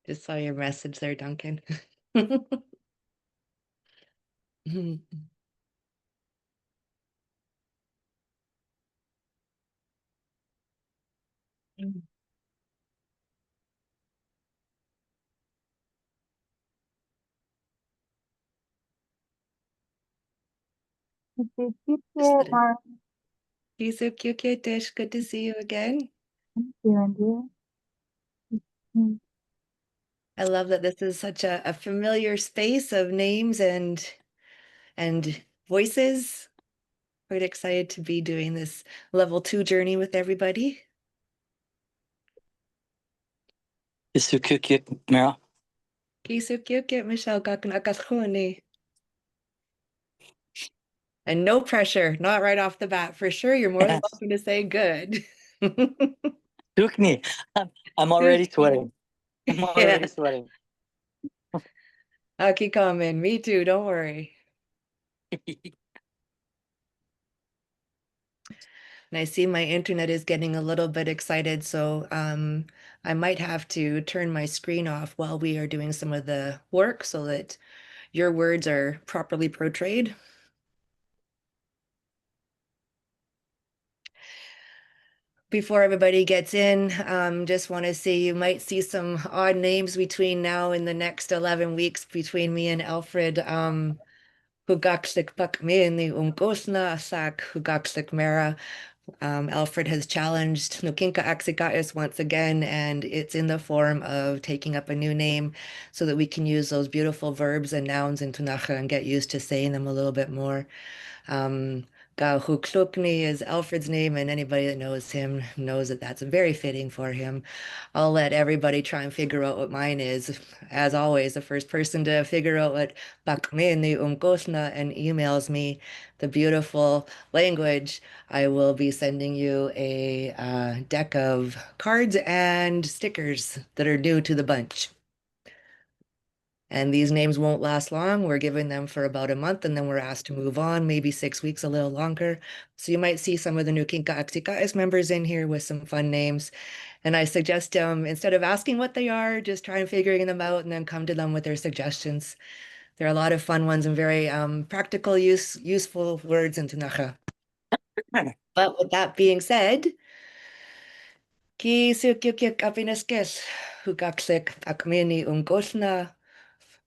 Just saw your message there, Duncan. He's so cute, Dish. Good to see you again. I love that this is such a familiar space of names and voices. Quite excited to be doing this level 2 journey with everybody. Mira. Michelle and no pressure, not right off the bat. For sure, you're more than welcome to say good. Tukni. I'm already sweating. I'm already Yeah. sweating. I'll keep coming. Me too, don't worry. And I see my internet is getting a little bit excited, so I might have to turn my screen off while we are doing some of the work so that your words are properly portrayed. Before everybody gets in, just want to say you might see some odd names between now and the next 11 weeks between me and Alfred. Hugaksik Pakmini Umkosna Sak Hugaksik Mera. Alfred has challenged Nukinka Axikais once again, and it's in the form of taking up a new name so that we can use those beautiful verbs and nouns in Ktunaxa and get used to saying them a little bit more. Gahuklukni is Alfred's name, and anybody that knows him knows that that's very fitting for him. I'll let everybody try and figure out what mine is. As always, the first person to figure out what Bakmeni Umkosna and emails me the beautiful language, I will be sending you a deck of cards and stickers that are new to the bunch. And these names won't last long. We're giving them for about a month and then we're asked to move on, maybe 6 weeks, a little longer. So you might see some of the new Kinka Aktikais members in here with some fun names. And I suggest instead of asking what they are, just try and figuring them out and then come to them with their suggestions. There are a lot of fun ones and very practical, useful words in Tunacha. But with that being said, ki sukyuk apinaskes, hukaksik akmini umgosna,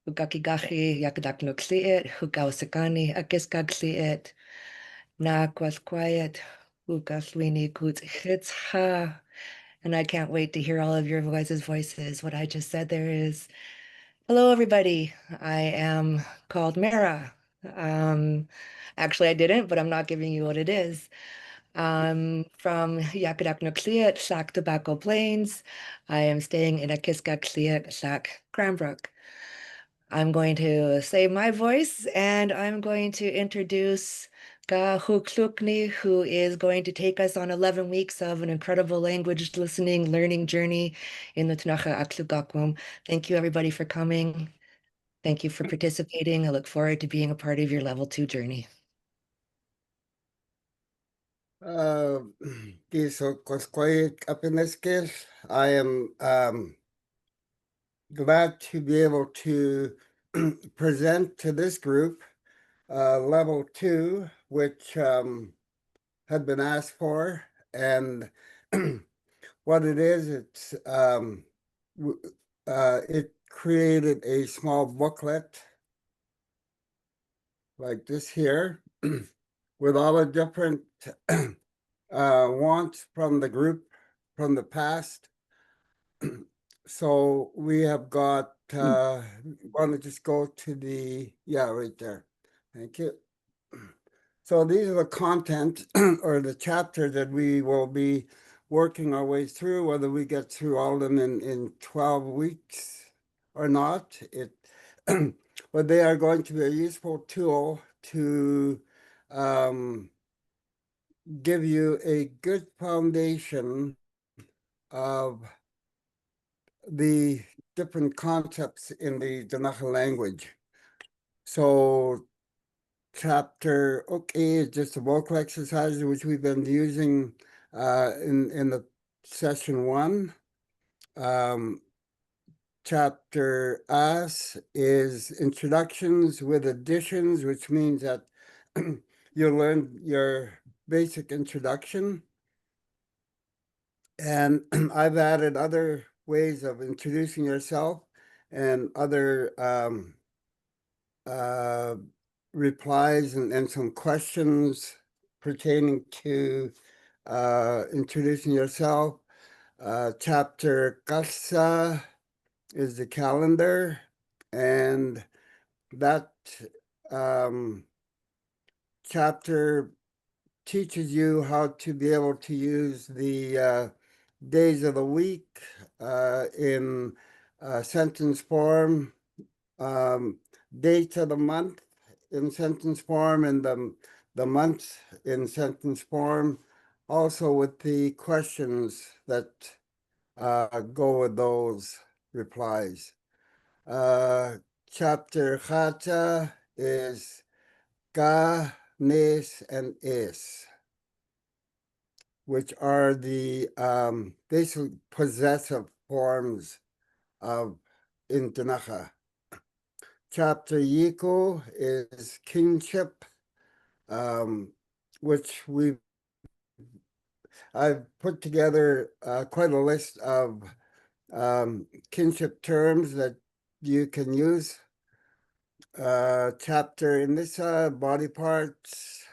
Hukakigachi yakadaknuksiit, hukausikani akiskaksiit, nak was quiet, hukaswini kutzitsha. And I can't wait to hear all of your voices. What I just said there is, hello everybody. I am called Mara. Actually I didn't, but I'm not giving you what it is. From Yakadaknuksiit, Sac Tobacco Plains. I am staying in Akiskaksiit, Sac Cranbrook. I'm going to save my voice and I'm going to introduce Ga Huklukni, who is going to take us on 11 weeks of an incredible language listening, learning journey in the Tunaxa Aksugakwum. Thank you, everybody, for coming. Thank you for participating. I look forward to being a part of your level 2 journey. So quiet up in this case. I am glad to be able to present to this group level 2, which had been asked for, and what it is, it created a small booklet like this here with all the different wants from the group from the past. So we have got, want to just go to the, yeah, right there. Thank you. So these are the content or the chapters that we will be working our way through, whether we get through all of them in 12 weeks or not. But they are going to be a useful tool to give you a good foundation of the different concepts in the Ktunaxa language. So chapter okay is just a vocal exercise which we've been using in the session 1. chapter as is introductions with additions, which means that you learn your basic introduction. And I've added other ways of introducing yourself and other uh, replies and some questions pertaining to introducing yourself. Chapter Ktunaxa is the calendar, and that chapter teaches you how to be able to use the days of the week in sentence form, um, dates of the month in sentence form, and the months in sentence form, also with the questions that go with those replies. Chapter Chata is Ka, Nis, and Is, which are the basically possessive forms of in Ktunaxa. Chapter Yiko is kingship, which I've put together quite a list of kinship terms that you can use. Chapter in this body parts,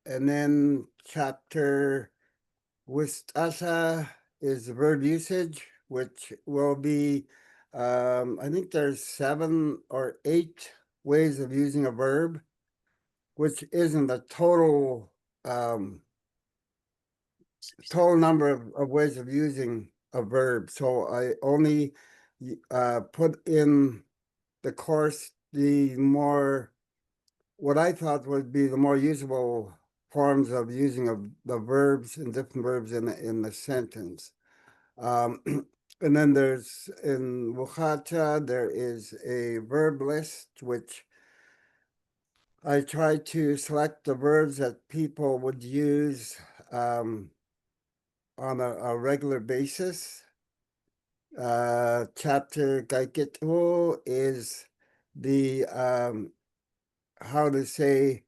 and then chapter Wistasa is verb usage, which will be, I think there's 7 or 8 ways of using a verb, which isn't the total number of ways of using a verb. So I only put in the course the more, what I thought would be the more usable forms of using of the verbs and different verbs in the sentence. And then there's in Wuchata, there is a verb list, which I try to select the verbs that people would use on a regular basis. Chapter Gaikito is the how to say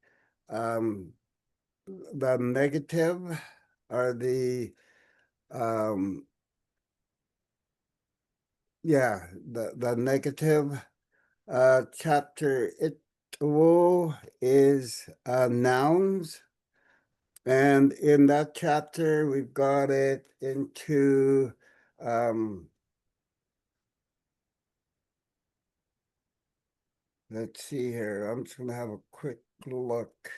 the negative or the yeah, the negative. Chapter Itwo is nouns. And in that chapter, we've got it into let's see here. I'm just gonna have a quick look.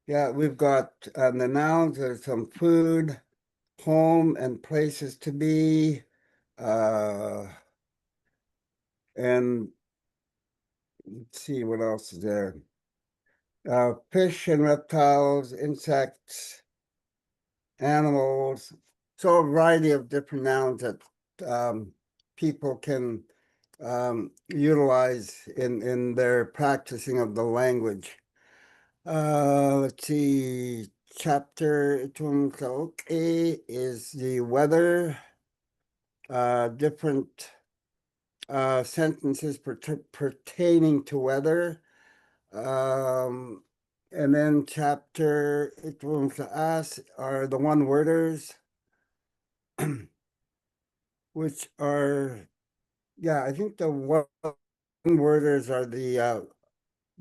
Yeah, we've got the nouns, there's some food, home, and places to be. And let's see what else is there. Fish and reptiles, insects, animals. So a variety of different nouns that people can utilize in their practicing of the language. Let's see. Chapter Ktunaxa is the weather. Different sentences pertaining to weather. And then chapter Ktunaxa are the one-worders, which are, yeah, I think the one-worders are the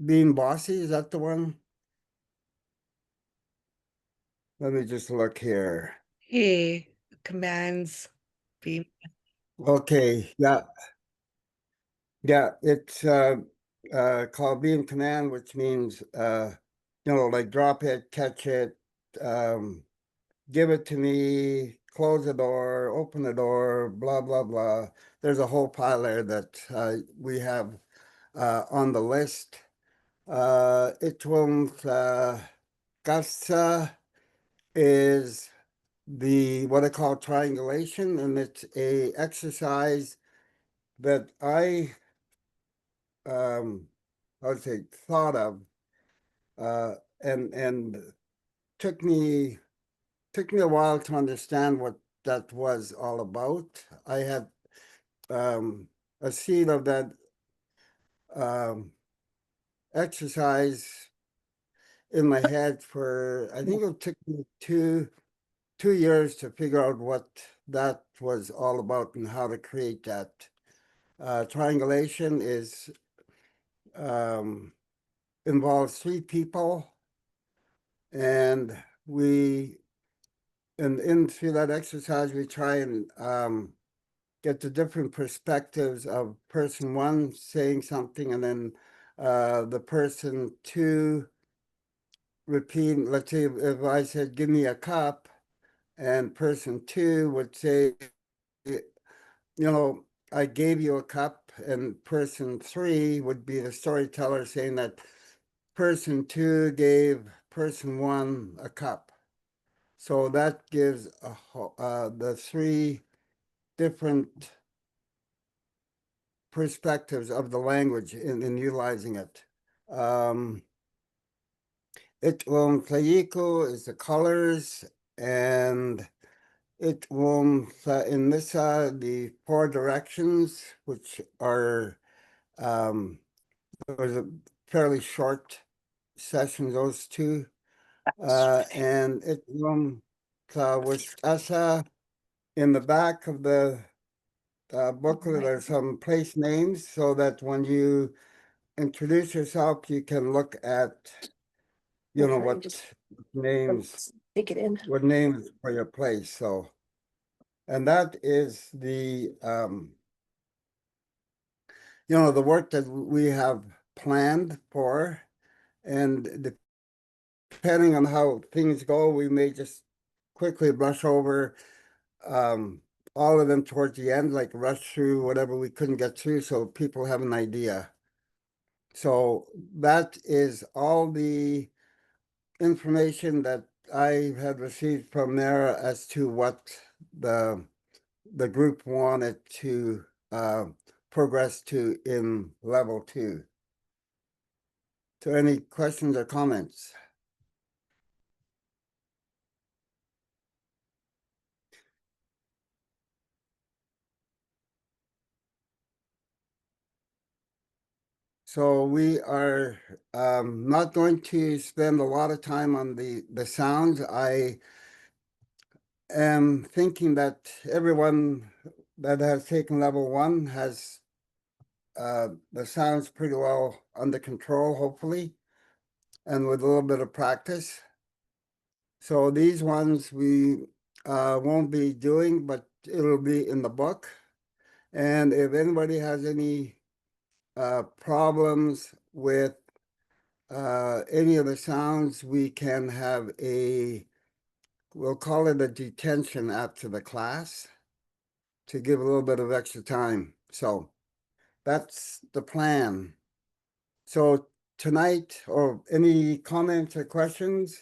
being bossy. Is that the one? Let me just look here. He commands be Okay, yeah, yeah, it's called being command, which means like drop it, catch it, um, give it to me, close the door, open the door, blah blah blah. There's a whole pile there that we have on the list. It will Ktunaxa is the what I call triangulation, and it's a exercise that I would say thought of and took me a while to understand what that was all about. I had a seed of that um, exercise in my head for, I think it took me two years to figure out what that was all about and how to create that. Triangulation is um, involves three people, and in through that exercise we try and get the different perspectives of person one saying something, and then the person two repeat. Let's say if I said, "Give me a cup," and person two would say, "I gave you a cup," and person three would be the storyteller saying that person two gave person one a cup. So that gives the three different perspectives of the language in utilizing it. Itwom is the colors, and Itwom Inmissa, the four directions, which are those are fairly short sessions, those two. And Itwom Asa, in the back of the booklet are some place names so that when you introduce yourself, you can look at, what names, Take it in. what names for your place. So, and that is the work that we have planned for. And depending on how things go, we may just quickly brush over all of them towards the end, like rush through whatever we couldn't get through so people have an idea. So that is all the information that I had received from there as to what the the group wanted to progress to in level 2. So any questions or comments? So we are not going to spend a lot of time on the sounds. I am thinking that everyone that has taken level 1 has the sounds pretty well under control, hopefully, and with a little bit of practice. So these ones we won't be doing, but it'll be in the book. And if anybody has any problems with any of the sounds, we can have we'll call it a detention after the class to give a little bit of extra time. So that's the plan. So tonight, or any comments or questions?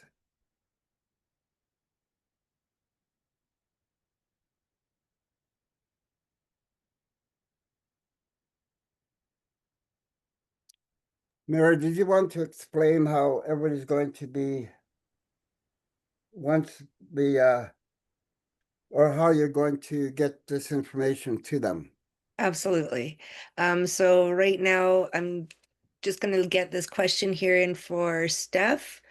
Mary, did you want to explain how everybody's going to be once or how you're going to get this information to them? Absolutely. So right now I'm just going to get this question here in for Steph.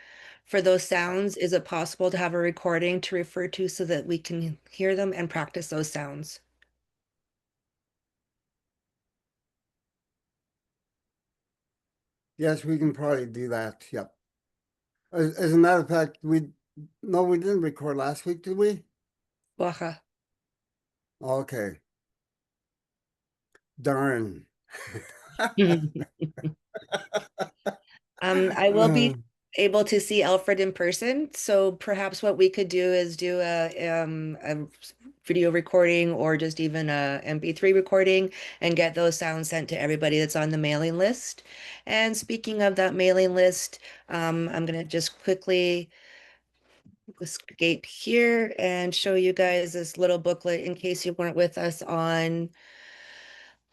For those sounds, is it possible to have a recording to refer to so that we can hear them and practice those sounds? Yes, we can probably do that. Yep. As a matter of fact, no, we didn't record last week, did we? Waha. Okay. Darn. I will be able to see Alfred in person, so perhaps what we could do is do a video recording or just even a MP3 recording and get those sounds sent to everybody that's on the mailing list. And speaking of that mailing list, I'm gonna just quickly escape here and show you guys this little booklet in case you weren't with us on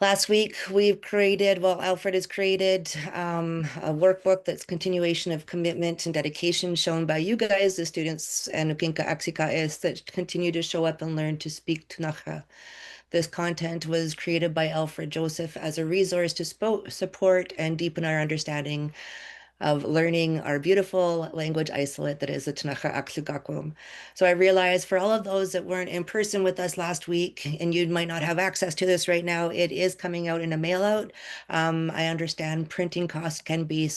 Last week, Alfred has created a workbook that's continuation of commitment and dedication shown by you guys, the students, and Nukinka Axika that continue to show up and learn to speak Ktunaxa. This content was created by Alfred Joseph as a resource to support and deepen our understanding of learning our beautiful language isolate that is the Ktunaxa Axugakum. So I realized for all of those that weren't in person with us last week, and you might not have access to this right now, it is coming out in a mail out. I understand printing costs can be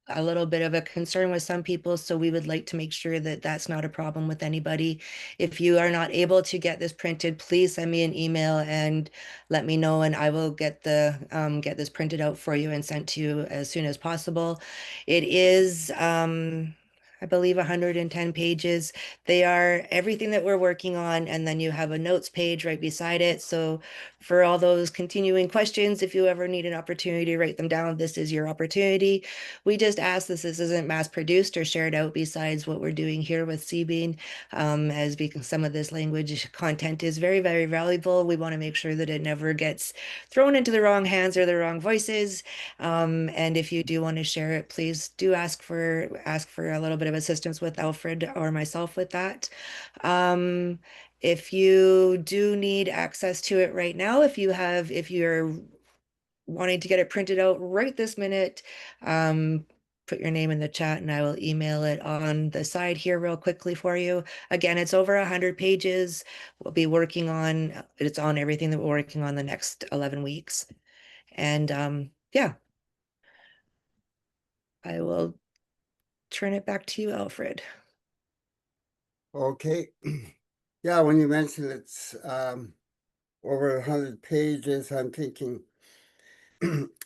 a little bit of a concern with some people, so we would like to make sure that that's not a problem with anybody. If you are not able to get this printed, please send me an email and let me know, and I will get get this printed out for you and sent to you as soon as possible. It is, I believe, 110 pages. They are everything that we're working on, and then you have a notes page right beside it. So for all those continuing questions, if you ever need an opportunity to write them down, this is your opportunity. We just ask this isn't mass produced or shared out besides what we're doing here with CBean, as some of this language content is very, very valuable. We want to make sure that it never gets thrown into the wrong hands or the wrong voices. And if you do want to share it, please do ask for a little bit of assistance with Alfred or myself with that. If you do need access to it right now, if you're wanting to get it printed out right this minute, put your name in the chat and I will email it on the side here real quickly for you. Again, it's over 100 pages. We'll be working on, it's on everything that we're working on the next 11 weeks. And yeah, I will turn it back to you, Alfred. Okay. Yeah, when you mentioned it's over 100 pages, I'm thinking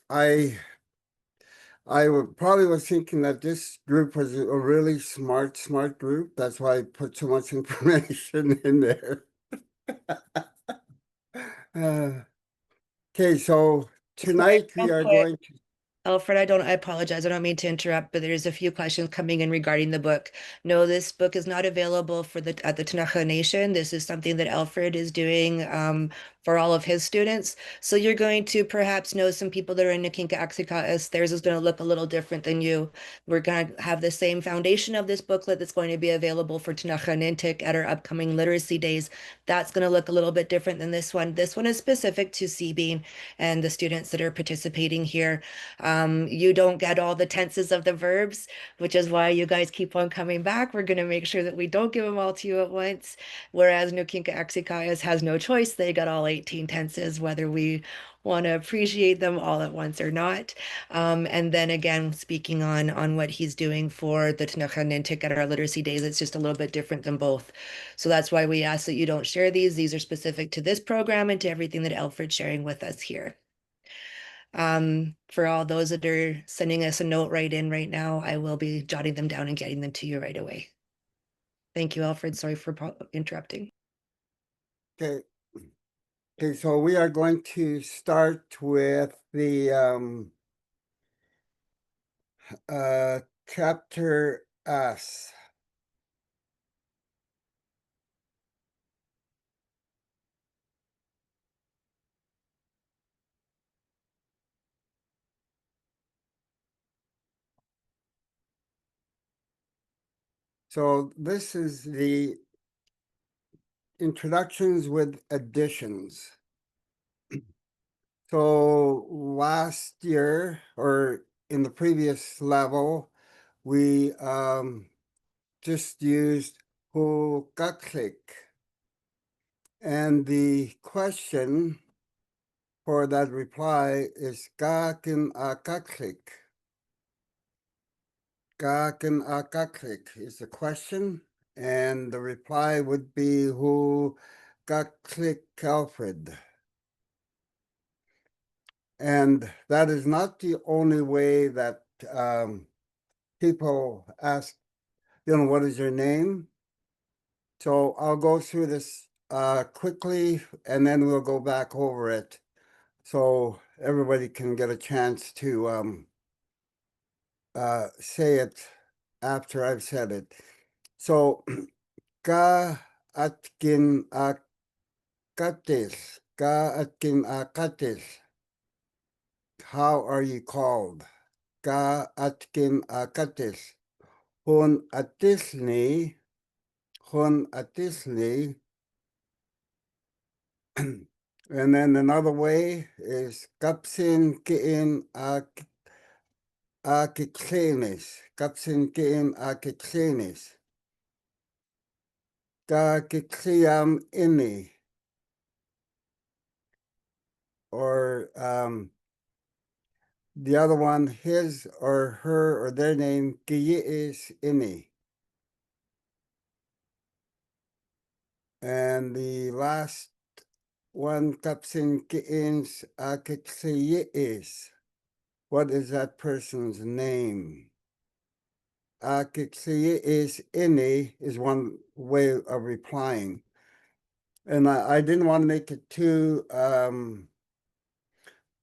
I probably was thinking that this group was a really smart group. That's why I put so much information in there. Okay, so Sorry, tonight we real are quick. going to. Alfred, I apologize. I don't mean to interrupt, but there's a few questions coming in regarding the book. No, this book is not available at the Ktunaxa Nation. This is something that Alfred is doing for all of his students. So you're going to perhaps know some people that are in Nakinka Axikas. Theirs is going to look a little different than you. We're going to have the same foundation of this booklet that's going to be available for Ktunaxa Nintik at our upcoming literacy days. That's going to look a little bit different than this one. This one is specific to CBean and the students that are participating here. You don't get all the tenses of the verbs, which is why you guys keep on coming back. We're going to make sure that we don't give them all to you at once. Whereas Nukinka Exikayas has no choice. They got all 18 tenses, whether we want to appreciate them all at once or not. And then again, speaking on what he's doing for the Ktunaxa Nintik at our literacy days, it's just a little bit different than both. So that's why we ask that you don't share these. These are specific to this program and to everything that Alfred's sharing with us here. For all those that are sending us a note right in right now, I will be jotting them down and getting them to you right away. Thank you, Alfred. Sorry for interrupting. Okay. Okay, so we are going to start with the chapter S. So this is the introductions with additions. So last year, or in the previous level, we just used hukaklik. And the question for that reply is kakin akaklik. Kakin akaklik is the question, and the reply would be who kaklik Alfred. And that is not the only way that people ask, what is your name? So I'll go through this quickly, and then we'll go back over it so everybody can get a chance to say it after I've said it. So, ka atkin akatis, ka atkin akatis. how are you called? Ka atkin akatis. Hun atisni. Hun atisni. And then another way is kapsin kiin akiksenis. Kapsin kiin akiksenis. Ka kiksiam ini. Or the other one, his or her or their name, kiyiis ini. And the last one, kapsin kiins akiksiyiis. What is that person's name? Akiksiyiis ini is one way of replying. And I didn't want to make it too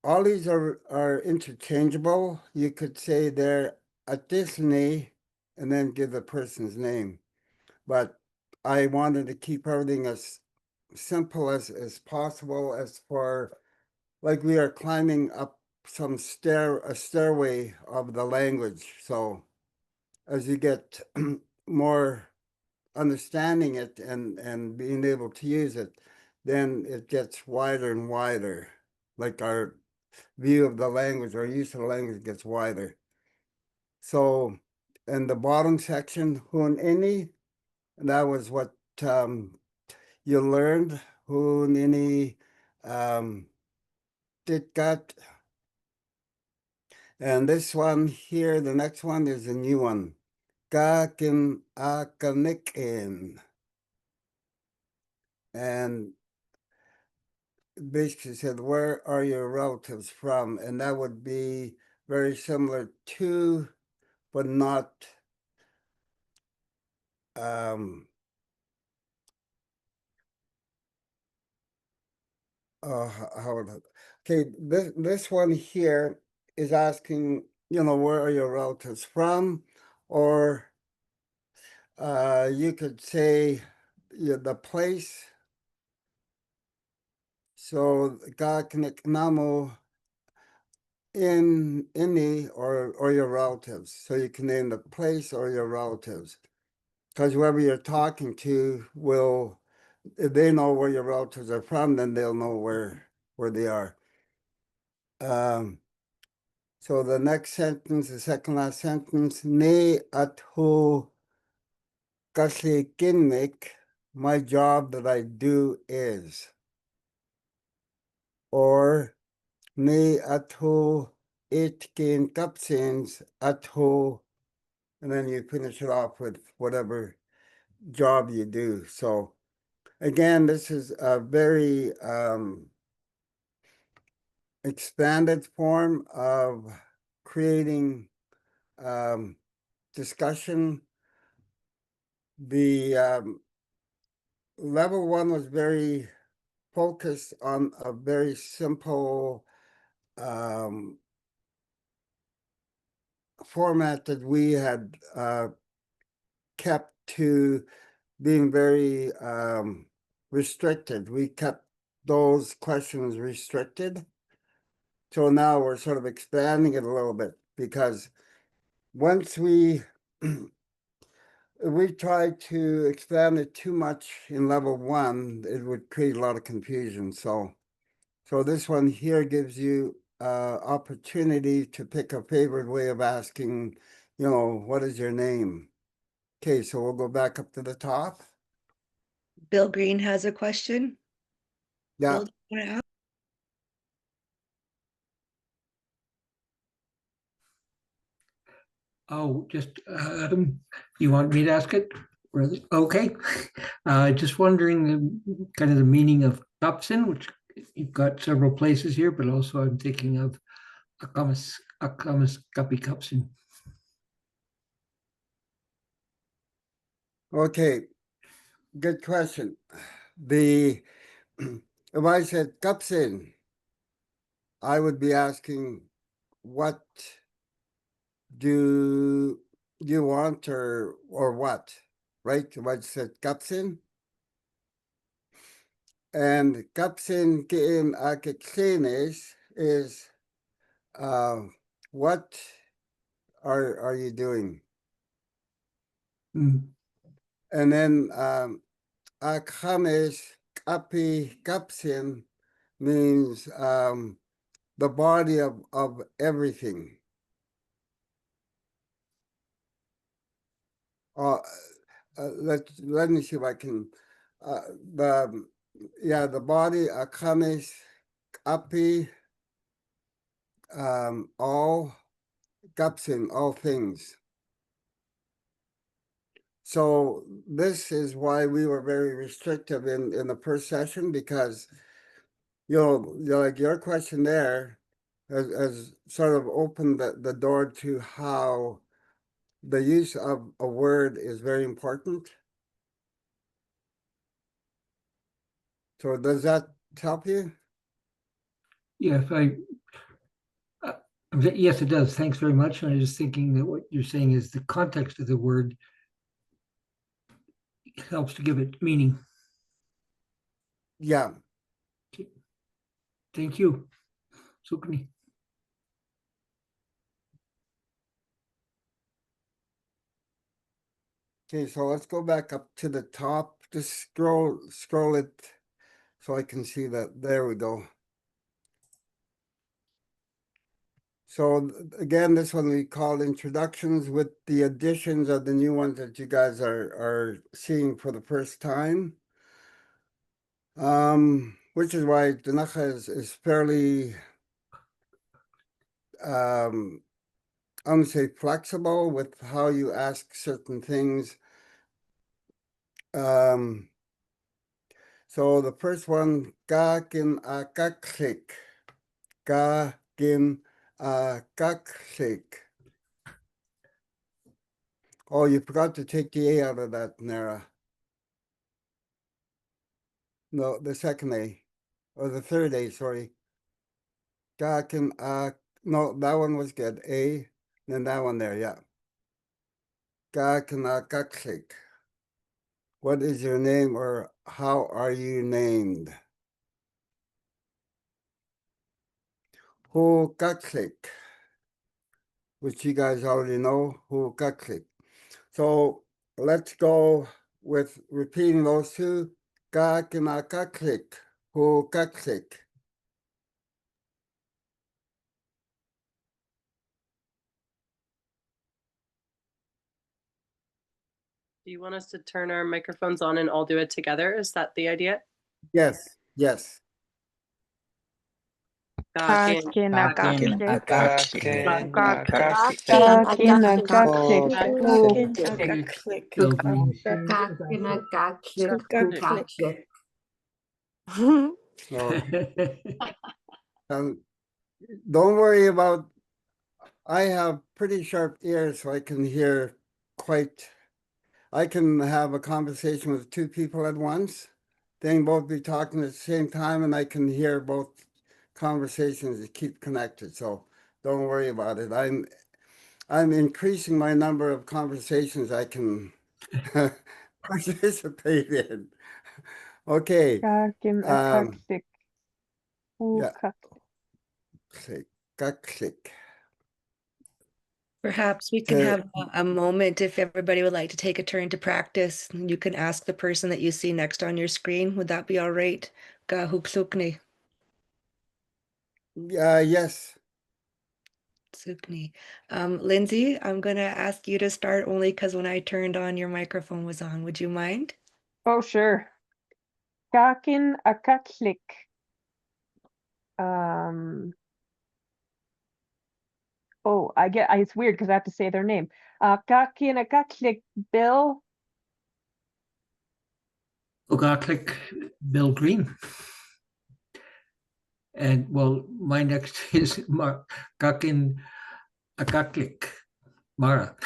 all these are interchangeable. You could say they're at Disney and then give the person's name. But I wanted to keep everything as simple as possible as for like we are climbing up a stairway of the language. So as you get more understanding it and being able to use it, then it gets wider and wider. Like our view of the language or use of the language gets wider. So in the bottom section, hunini, that was what you learned. Hunini titkat. And this one here, the next one is a new one. Kakin akanikin. And basically said, where are your relatives from? And that would be very similar to, but not how would okay, this one here is asking, where are your relatives from? Or you could say the place. So Gakniknamo in any or your relatives. So you can name the place or your relatives. Because whoever you're talking to will, if they know where your relatives are from, then they'll know where they are. So the next sentence, the second last sentence, ne atho kasi kinmik, my job that I do is. Or ne atho itkin kapsins atho, and then you finish it off with whatever job you do. So again, this is a very expanded form of creating discussion. The level one was very focused on a very simple format that we had kept to being very restricted. We kept those questions restricted. So now we're sort of expanding it a little bit because once we tried to expand it too much in level one, it would create a lot of confusion. So this one here gives you opportunity to pick a favorite way of asking, what is your name? Okay, so we'll go back up to the top. Bill Green has a question. Yeah. Bill, do you want to ask? Oh, just you want me to ask it? Okay. Just wondering kind of the meaning of Topsin, which you've got several places here, but also I'm thinking of Akamas Kapi Kapsin. Okay, good question. If I said Kapsin, I would be asking, what do you want or what? Right? If I said Kapsin. And Kapsin kiin akiksenes is what are you doing? Mm. And then Akames Kapi Kapsin means the body of everything. Uh, let me see if I can the the body Akames Kapi all Kapsin, all things. So this is why we were very restrictive in the first session, because like your question there has sort of opened the door to how the use of a word is very important. So does that help you? Yeah, if uh, yes, it does. Thanks very much. And I was just thinking that what you're saying is the context of the word helps to give it meaning. Yeah. Thank you. Sukni. Okay, so let's go back up to the top. Just scroll it so I can see that. There we go. So again, this one we called introductions, with the additions of the new ones that you guys are seeing for the first time. Which is why Ktunaxa is fairly I'm gonna say flexible with how you ask certain things. So the first one, kakin akaksik. Kakin akaksik. Oh, you forgot to take the A out of that, Nara. No, the second A. Or the third A, sorry. Kakin no, that one was good. A, then that one there, yeah. Kakin akaksik. What is your name, or how are you named? Hukaksik, which you guys already know, Hukaksik. So let's go with repeating those two. Kakinakaksik, Hukaksik. Do you want us to turn our microphones on and all do it together? Is that the idea? Yes, yes. So don't worry about, I have pretty sharp ears, so I can hear I can have a conversation with two people at once. They can both be talking at the same time, and I can hear both conversations that keep connected. So don't worry about it. I'm increasing my number of conversations I can participate in. Okay. Yeah. Click. Perhaps we can have a moment if everybody would like to take a turn to practice. You can ask the person that you see next on your screen. Would that be all right? Sukni. Yes. Sukni. Lindsay, I'm going to ask you to start only because when I turned on, your microphone was on. Would you mind? Oh, sure. Kakin akaklik. It's weird because I have to say their name. Kakin akaklik Bill. Ogaklik Bill Green. And well, my next is Kakin Akaklik Mara.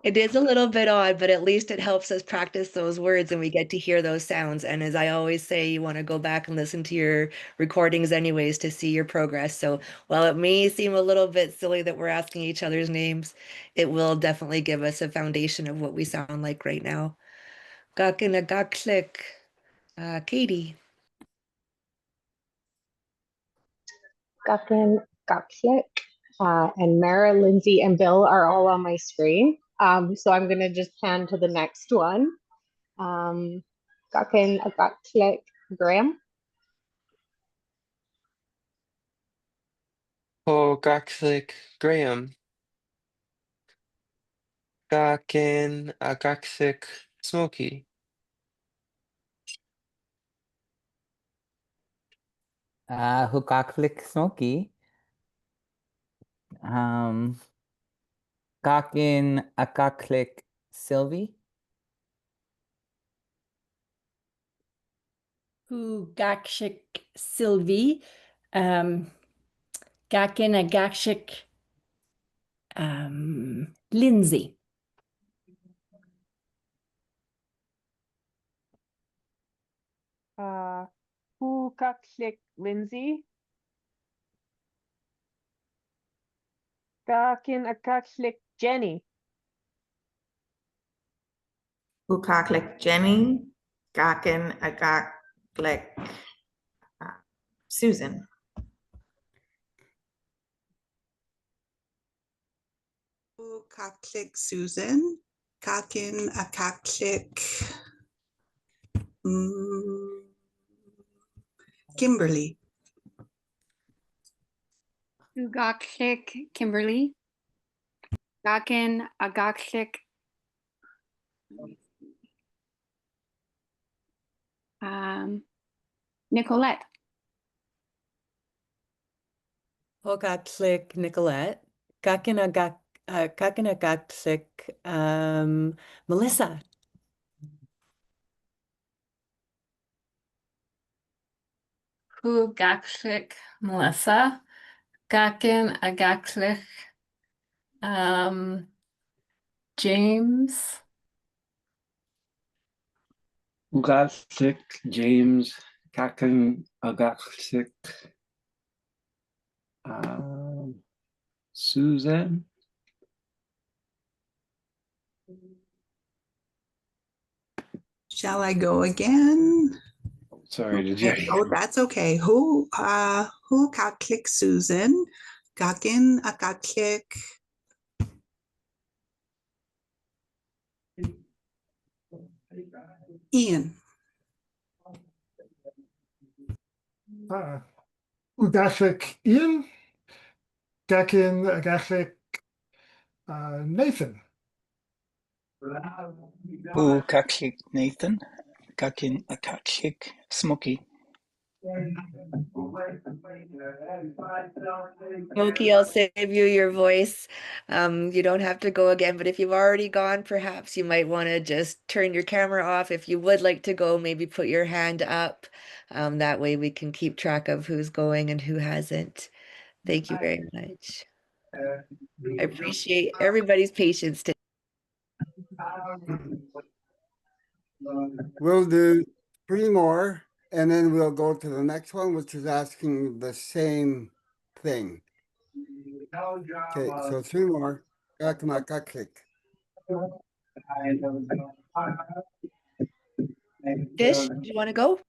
It is a little bit odd, but at least it helps us practice those words and we get to hear those sounds. And as I always say, you want to go back and listen to your recordings anyways to see your progress. So while it may seem a little bit silly that we're asking each other's names, it will definitely give us a foundation of what we sound like right now. Gakinagaklik. Katie. Kakin Gaklik. And Mara, Lindsay, and Bill are all on my screen. So I'm gonna just pan to the next one. Gakin Agaklik Graham. Gaklik Graham. Gakin Agaksik Smoky. Hukaklik Smoky. Kakin Akaklik Sylvie. Gakshik Sylvie. Gakin Agakshik Lindsay. Hukaklik Lindsay. Gakin Akaklik Jenny. Hukaklik Jenny. Gakin Agaklik Susan. Hukaklik Susan. Gakin Akaklik Kimberly. Ugaklik Kimberly. Gakin Agaklik Nicolette. Hogaklik Nicolette. Kakinagaklik Melissa. Hugaklik Melissa. Gakin Agaklik James. Ugaklik James. Kakin Agaklik Susan. Shall I go again? Sorry, did you? Oh, that's okay. Hukaklik Susan. Gakin Akaklik Ian. Ugashik Ian. Gakin Agashik Nathan. Hukaklik Nathan. Gakin Akaklik Smoky. Smokey, I'll save you your voice. You don't have to go again, but if you've already gone, perhaps you might want to just turn your camera off. If you would like to go, maybe put your hand up. That way we can keep track of who's going and who hasn't. Thank you very much. I appreciate everybody's patience today. We'll do 3 more, and then we'll go to the next one, which is asking the same thing. Okay, so 3 more. Gakmakaklik. Tish, do you want to go?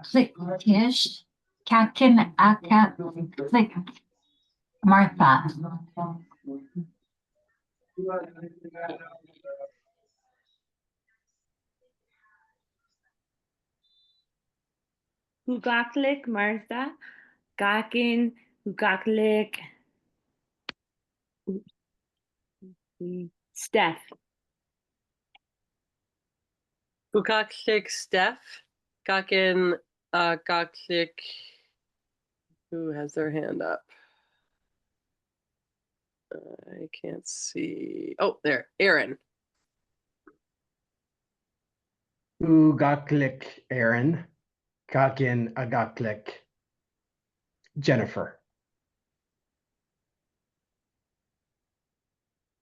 Click Tish. Kakin Aka click Martha. Hugaklik Martha. Gakin Hugaklik Steph. Hukaklik Steph. Gakin Gaklik. Who has their hand up? I can't see. Oh, there. Aaron. Ugaklik Aaron. Gakin Agaklik Jennifer.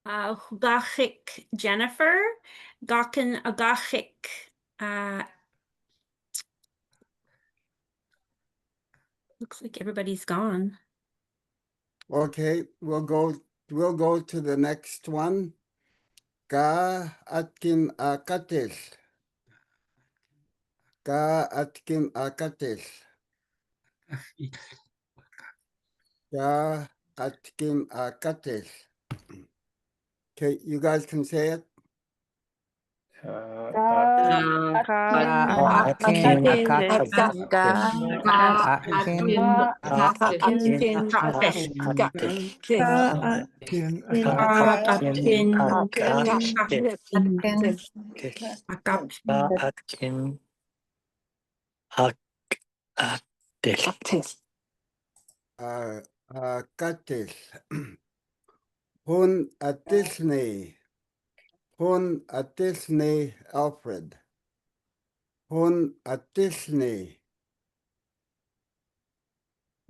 Hugachik Jennifer. Gakin Agachik looks like everybody's gone. Okay, we'll go to the next one. Ka Atkin Akatis. Ka Atkin Akatis. Ka atkin akatis. Okay, you guys can say it. Atkin Katis. Hun atisne. Hun atisne Alfred. Hun atisne.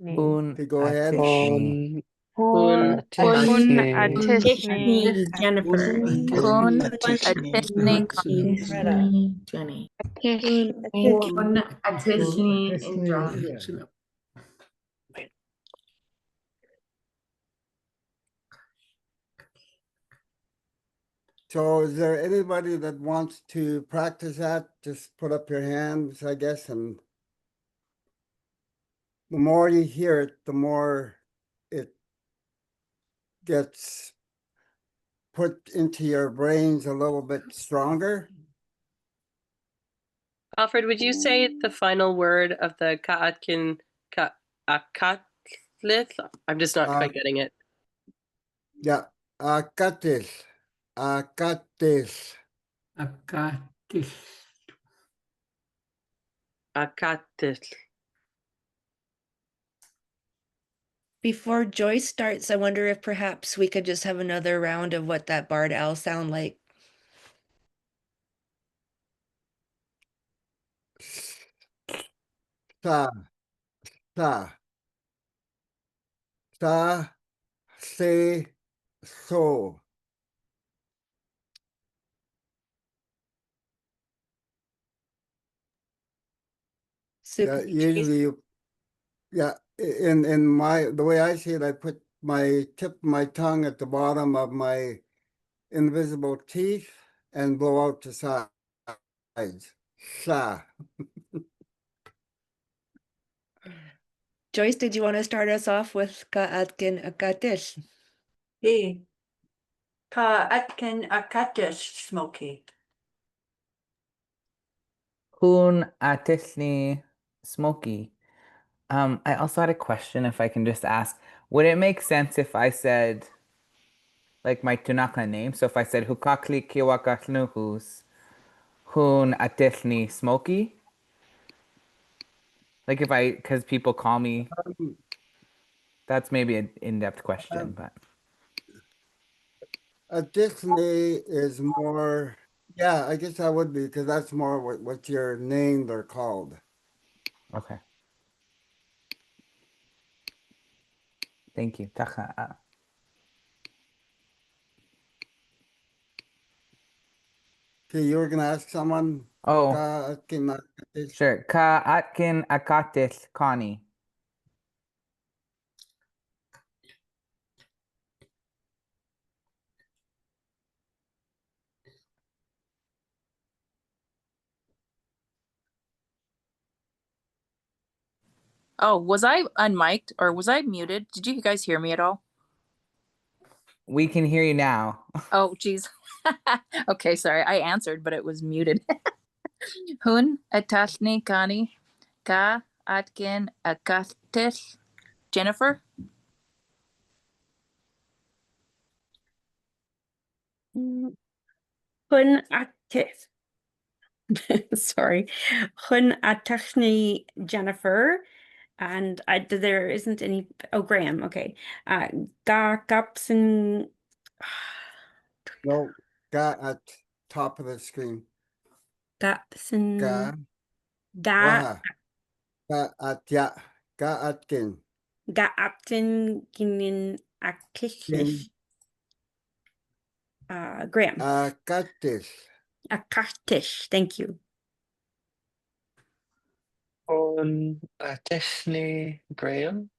Un Okay, go ahead. Atisni. Hun atisni Jennifer. Kun Atisni, Jenny. Hun Atisni Atisni. So is there anybody that wants to practice that? Just put up your hands, I guess, and the more you hear it, the more it gets put into your brains a little bit stronger. Alfred, would you say the final word of the Ka'atkin Ka'akatlith? I'm just not quite getting it. Yeah, akatis, akatis. Akatis. Akatlith. Before Joyce starts, I wonder if perhaps we could just have another round of what that barred owl sound like. Sa, sa, sa, se, so. Super. Yeah, usually yeah, in my the way I see it, I put my tip of my tongue at the bottom of my invisible teeth and blow out the sides. Sa. Joyce, did you want to start us off with Ka'atkin Akatis? Hey, Ka'atkin Akatis, Smoky. Un Atisni Smoky. I also had a question, if I can just ask. Would it make sense if I said like my Ktunaxa name? So if I said Hukakli Kiwakatnuhus Hun Atisni Smoky? Like if I, because people call me, that's maybe an in-depth question, but. A Disney is more, yeah, I guess I would be, because that's more what your name they're called. Okay. Thank you. Tacha. Okay, you were gonna ask someone? Oh, sure. Ka'atkin Akatis Connie. Oh, was I unmiked or was I muted? Did you guys hear me at all? We can hear you now. Oh, geez. Okay, sorry. I answered, but it was muted. Hun atasni kani ka atkin akatis Jennifer. Hun atis. Sorry. Hun atachni Jennifer. And there isn't any. Oh, Graham. Okay. Ga Gapson. No, got at top of the screen. Gapson. Ga. Waha. Ga at ya. Ga atkin. Ga Apton Ginin Akishlish. Graham. Akatis. Akatish. Thank you. On Atisni Graham.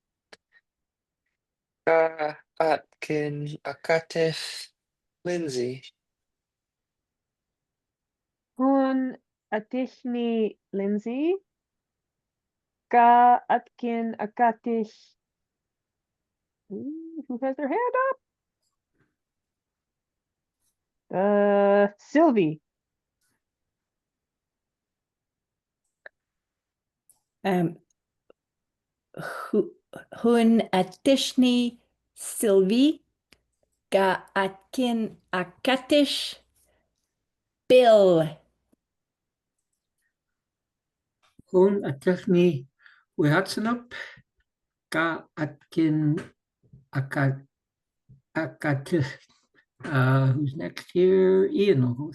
Ka Atkin Akatis Lindsay. Hun atisni Lindsay. Ka atkin akatis Who has their hand up? Sylvie. Hun atishni Sylvie ga atkin akatish Bill. Hun atechni wehatsanap ka atkin akat akatich. Who's next here? Ian.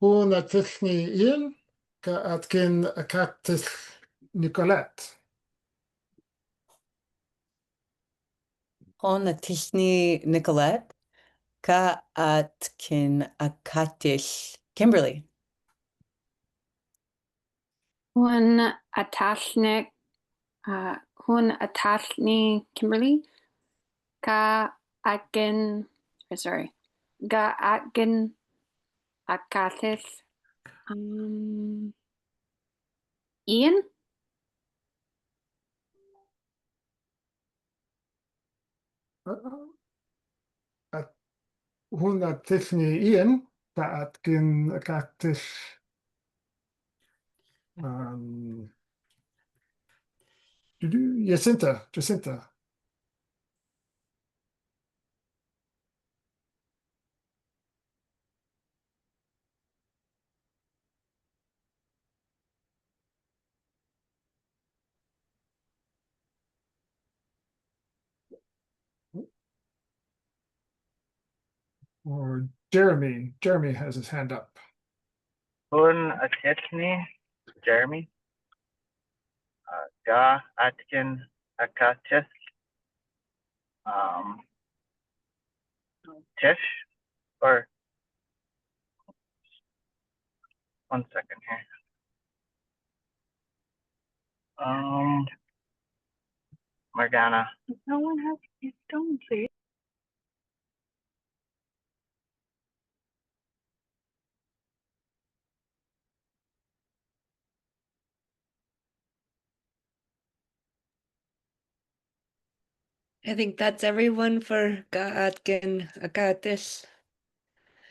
Hun atithni Ian, ka atkin akatith Nicolette. Hon atishni Nicolette, ka atkin akatish Kimberly. Hun atashnik, hun atashni Kimberly, ka atkin, sorry, ga atkin akatis, Ian? Hun atithni Ian, ka atkin akatith Jacinta. Or Jeremy. Jeremy has his hand up. Hun atithni Jeremy. Ga atkin akatith Tish, or 1 second here. Morgana. No one has his stone, please. I think that's everyone for Gaatkin Akatis.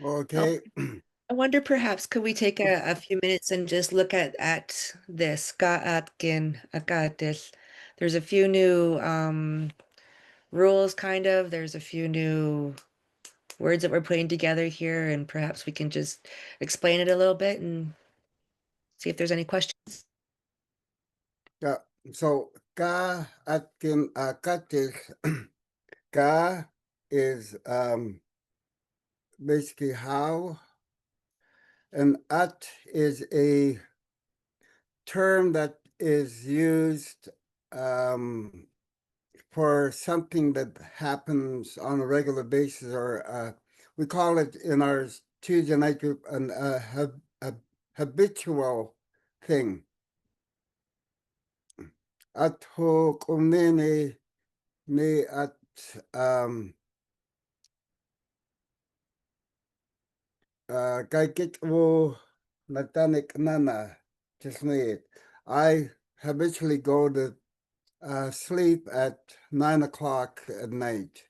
Okay. I wonder perhaps could we take a few minutes and just look at this Gaatkin Akatis. There's a few new rules kind of. There's a few new words that we're putting together here, and perhaps we can just explain it a little bit and see if there's any questions. Yeah. So ka atkin akatich ka is basically how, and at is a term that is used for something that happens on a regular basis, or we call it in our Tuesday night group a habitual thing. At ho kumnene ne at kaikit wo natanik nana just need. I habitually go to sleep at 9 o'clock at night.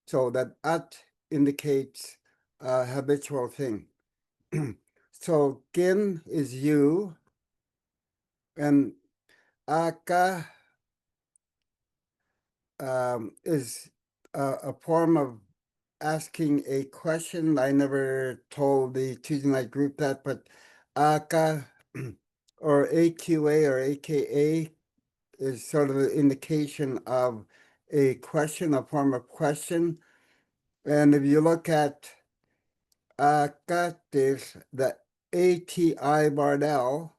So that at indicates a habitual thing. So kin is you, and aka is a form of asking a question. I never told the Tuesday night group that, but aka or AQA or AKA is sort of an indication of a question, a form of question. And if you look at Akatis, the ATI Bardell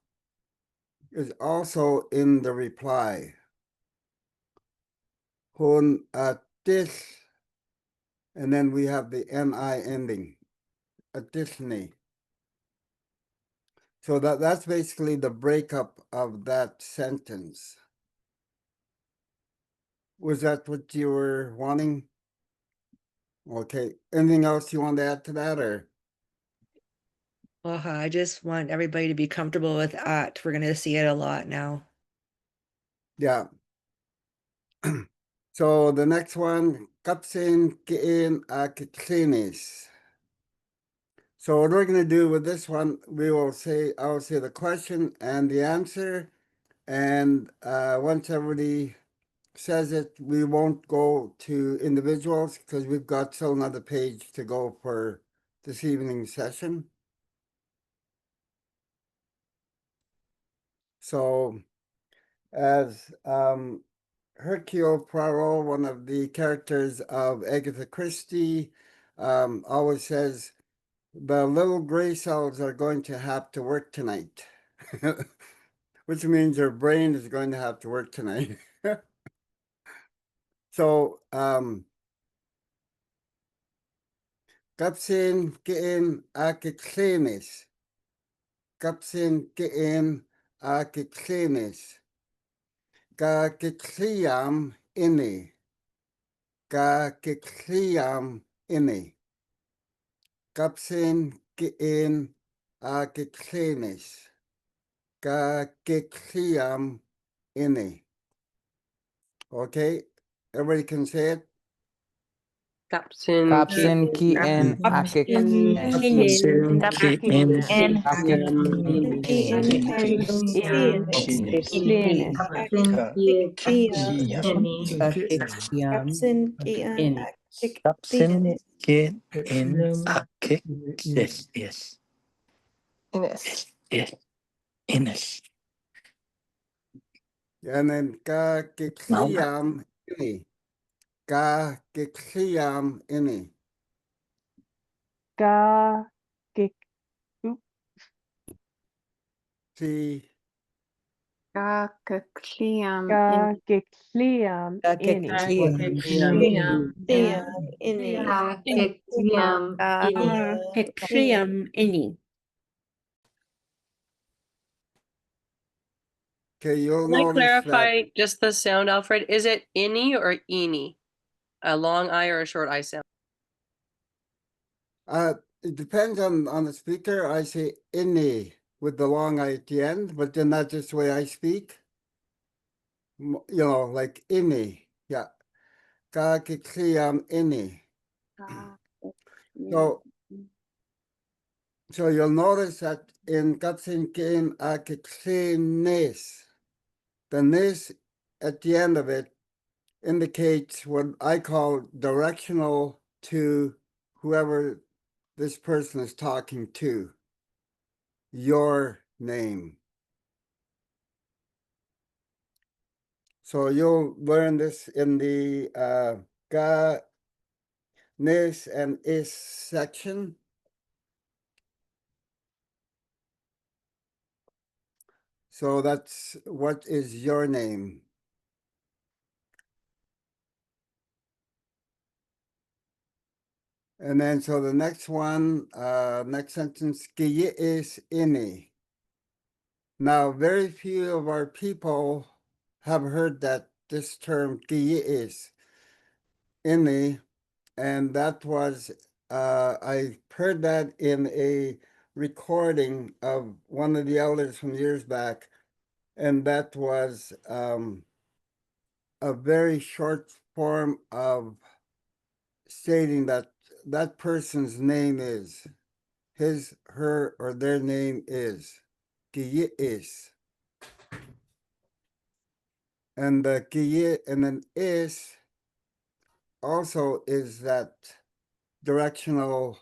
is also in the reply. Hun atis, and then we have the NI ending, atisni. So that's basically the breakup of that sentence. Was that what you were wanting? Okay. Anything else you want to add to that, or? Well, I just want everybody to be comfortable with at. We're going to see it a lot now. Yeah. So the next one, kapsin kiin akiklinis. So what we're going to do with this one, I will say the question and the answer. And once everybody says it, we won't go to individuals because we've got still another page to go for this evening's session. So as Hercule Poirot, one of the characters of Agatha Christie, always says, the little gray cells are going to have to work tonight, which means your brain is going to have to work tonight. So, kapsin kiin akiklinis. Kapsin kiin akiklinis. Ka kikliam ini. Ka kikliam ini. Kapsin kiin akiklinis. Ka kikliam ini. Okay, everybody can say it. Kapsin Kapsin kiin Kapsin akiklinis. kiin Kapsin Akiklinis. Akikliam ini. Kapsin kiin akik. Yes. Ines. Yes. Ines. And then ka kikliam ini. Ka kikliam ini. Ga gik See, Kakakliam ga gikliam ini. Ini. okay, you'll Can I notice that clarify just the sound, Alfred? Is it ini or ini? A long I or a short I sound? it depends on the speaker. I say ini with the long I at the end, but then that's just the way I speak. You know, like ini. Yeah. Ka kikliam ini. So you'll notice that in kapsin kiin akiklinis, the nis at the end of it indicates what I call directional to whoever this person is talking to. Your name. So you'll learn this in the ga, nis, and is section. So that's what is your name. And then so the next one, next sentence, kiye is ini. Now, very few of our people have heard that this term kiye is ini, and that was I heard that in a recording of one of the elders from years back, and that was a very short form of stating that that person's name is his, her, or their name is kiye is. And the kiye and then is also is that directional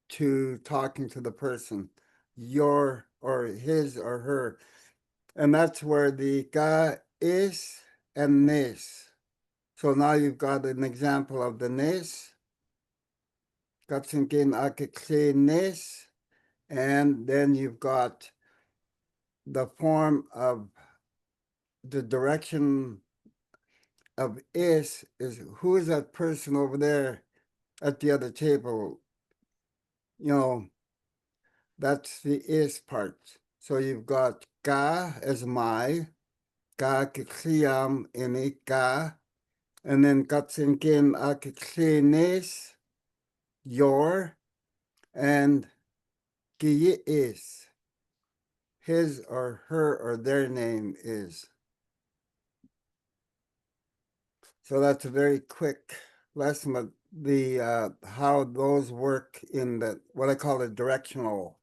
to talking to the person, your or his or her. And that's where the ka is and nis. So now you've got an example of the nis, kapsinkin akikse nis, and then you've got the form of the direction of is who is that person over there at the other table? You know, that's the is part. So you've got ka as my, ka kikliyam ini ka, and then katsinkin akiklinis, your, and kiyi is, his or her or their name is. So that's a very quick lesson of the how those work in the what I call the directional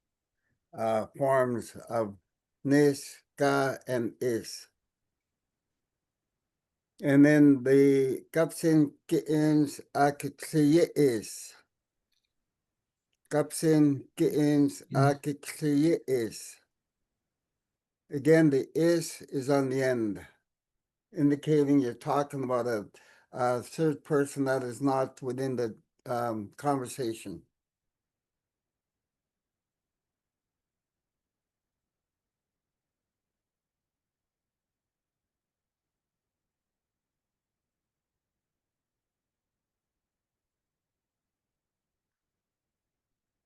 forms of nis, ga, and is. And then the kapsin kiins akikliye is. Kapsin kiins akikliye is. Again, the is on the end, indicating you're talking about a third person that is not within the conversation.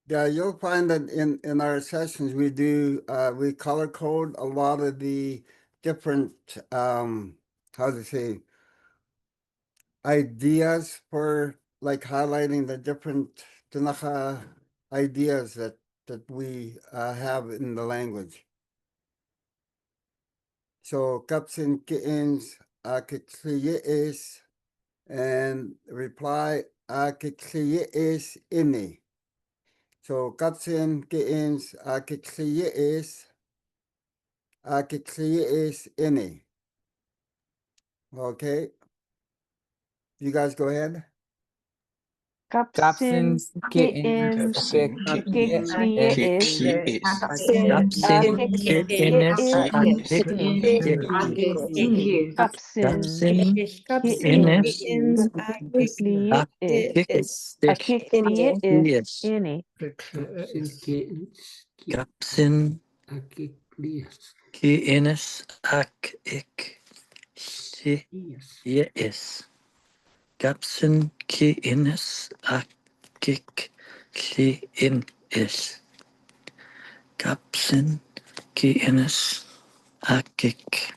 Yeah, you'll find that in our sessions we do we color code a lot of the different how to say ideas for like highlighting the different Ktunaxa ideas that we have in the language. So kapsin kiins is and reply is ini. So kapsin kiins is ini. Okay. You guys go ahead. Kapsin kiins kikli is. Kapsin kinis Kapsin kinis kiins kikli is. Akikli is ini. Kapsin kinis ak ik is. Kapsin kinis ak ik is. Kapsin kinis ak ik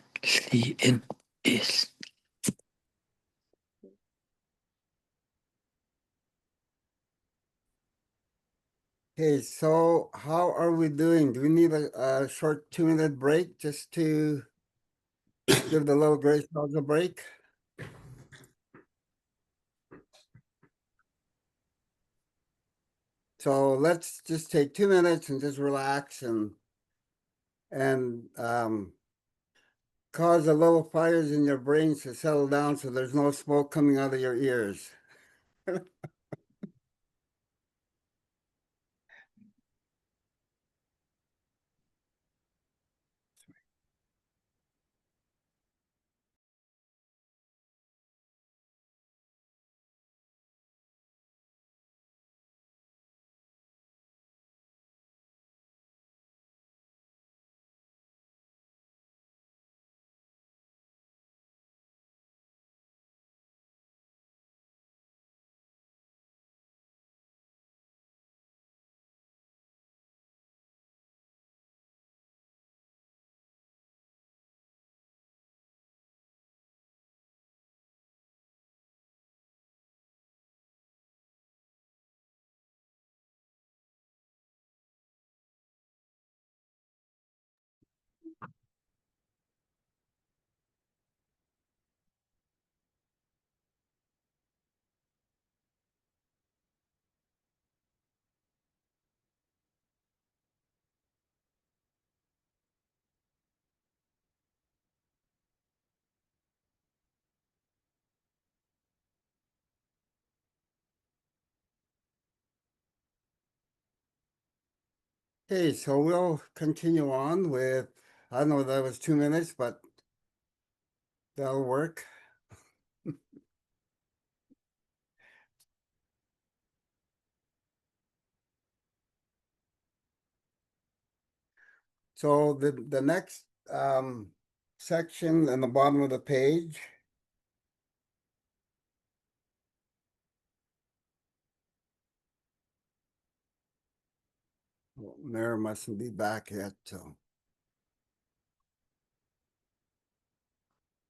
is. Okay, so how are we doing? Do we need a short 2-minute break just to give the little grace dogs a break? So let's just take 2 minutes and just relax and cause the little fires in your brains to settle down so there's no smoke coming out of your ears. Okay, so we'll continue on with, I don't know, that was 2 minutes, but that'll work. So the next section in the bottom of the page. Well, Mary mustn't be back yet, so.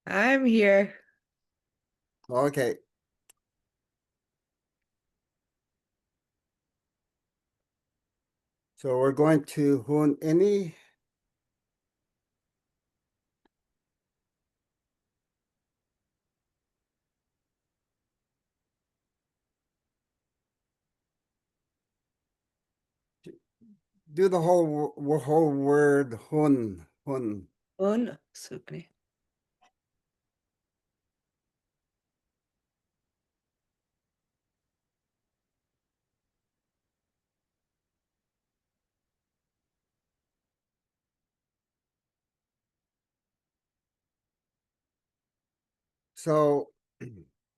I'm here. Okay. So we're going to hun any. do the whole word hun. Un sukni. So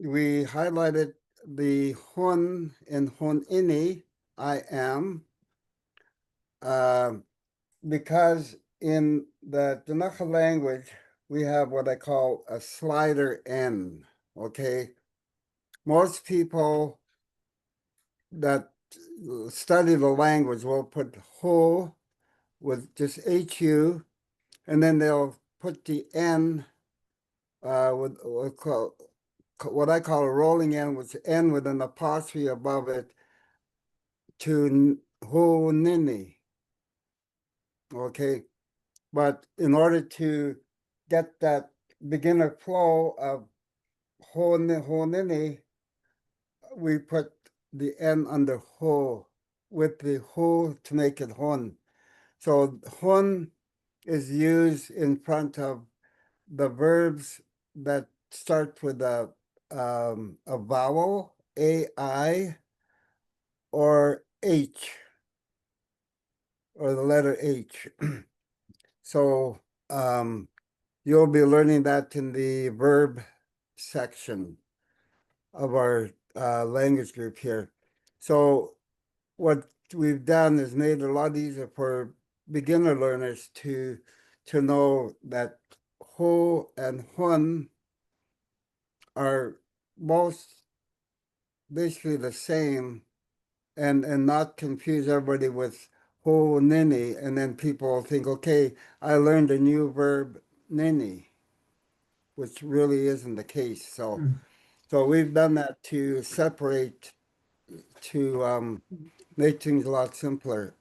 we highlighted the hun in hun ini, I am, because in the Ktunaxa language, we have what I call a slider N, okay? Most people that study the language will put ho with just HU, and then they'll put the N with what I call a rolling N, which N with an apostrophe above it, to ho nini. Okay, but in order to get that beginner flow of ho nini, we put the N under ho with the ho to make it hon. So hon is used in front of the verbs that start with a vowel, AI, or H, or the letter H. So you'll be learning that in the verb section of our language group here. So what we've done is made it a lot easier for beginner learners to know that ho and hun are both basically the same, and not confuse everybody with ho nini, and then people think, okay, I learned a new verb nini, which really isn't the case. So we've done that to separate, to make things a lot simpler.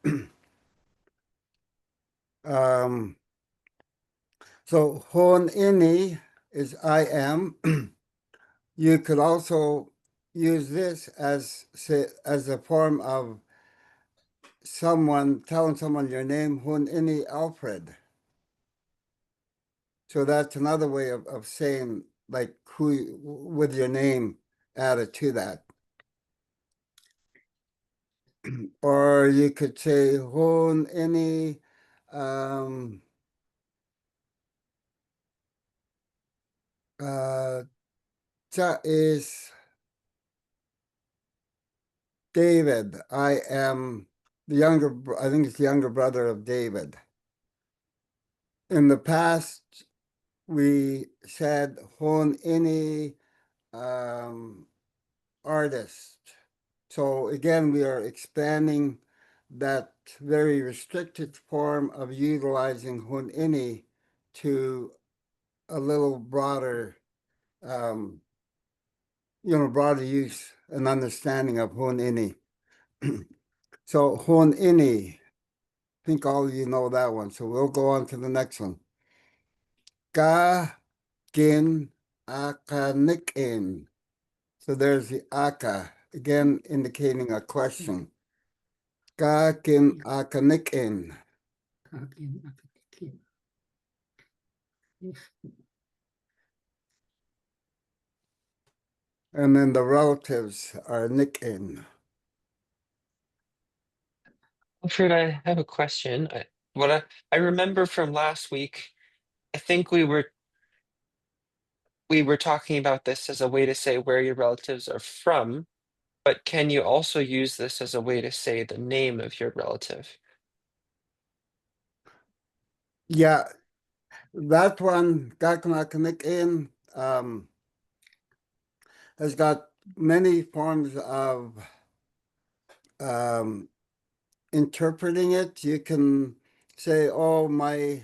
So hon ini is I am. You could also use this as a form of telling someone your name, hon ini Alfred. So that's another way of saying like who with your name added to that. Or you could say hon ini cha is David. I am I think it's the younger brother of David. In the past, we said hon ini artist. So again, we are expanding that very restricted form of utilizing hon ini to a little broader, broader use and understanding of hon ini. So hon ini, I think all of you know that one. So we'll go on to the next one. Ka gin akanikin. So there's the aka, again indicating a question. Ka gin akanikin. And then the relatives are nikin. Alfred, I have a question. I remember from last week, I think we were talking about this as a way to say where your relatives are from, but can you also use this as a way to say the name of your relative? Yeah, that one, Gakanakannikin, has got many forms of interpreting it. You can say, oh, my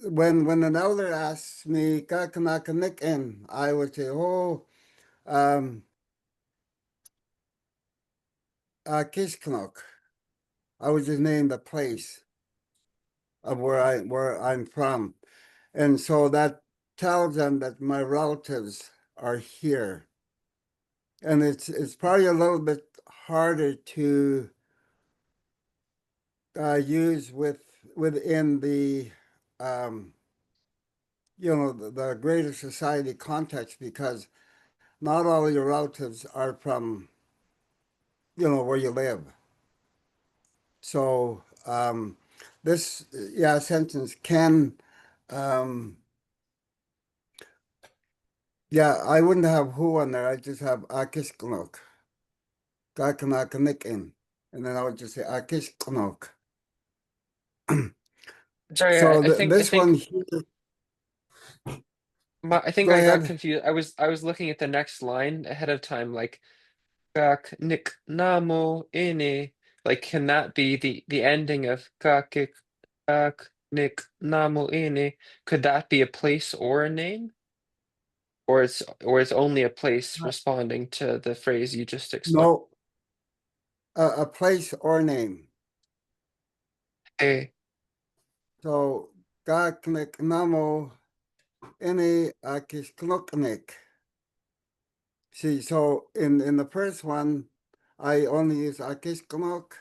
when an elder asks me Kakanakanikin, I would say, oh, Kishknok. I would just name the place of where I'm from. And so that tells them that my relatives are here. And it's probably a little bit harder to use within the the greater society context, because not all your relatives are from where you live. So this sentence can I wouldn't have who on there. I just have akiskunok. Gakanakanikin. And then I would just say akiskunok. Sorry, So I this one think here, I think go I got ahead. confused. I was looking at the next line ahead of time, like kak nik namo ine. Like, can that be the ending of kak nik namo ine? Could that be a place or a name? Or it's only a place responding to the phrase you just explained? No, a place or name. Hey, So gaknik namo ini akiskunoknik. See, so in the first one, I only use akiskunok.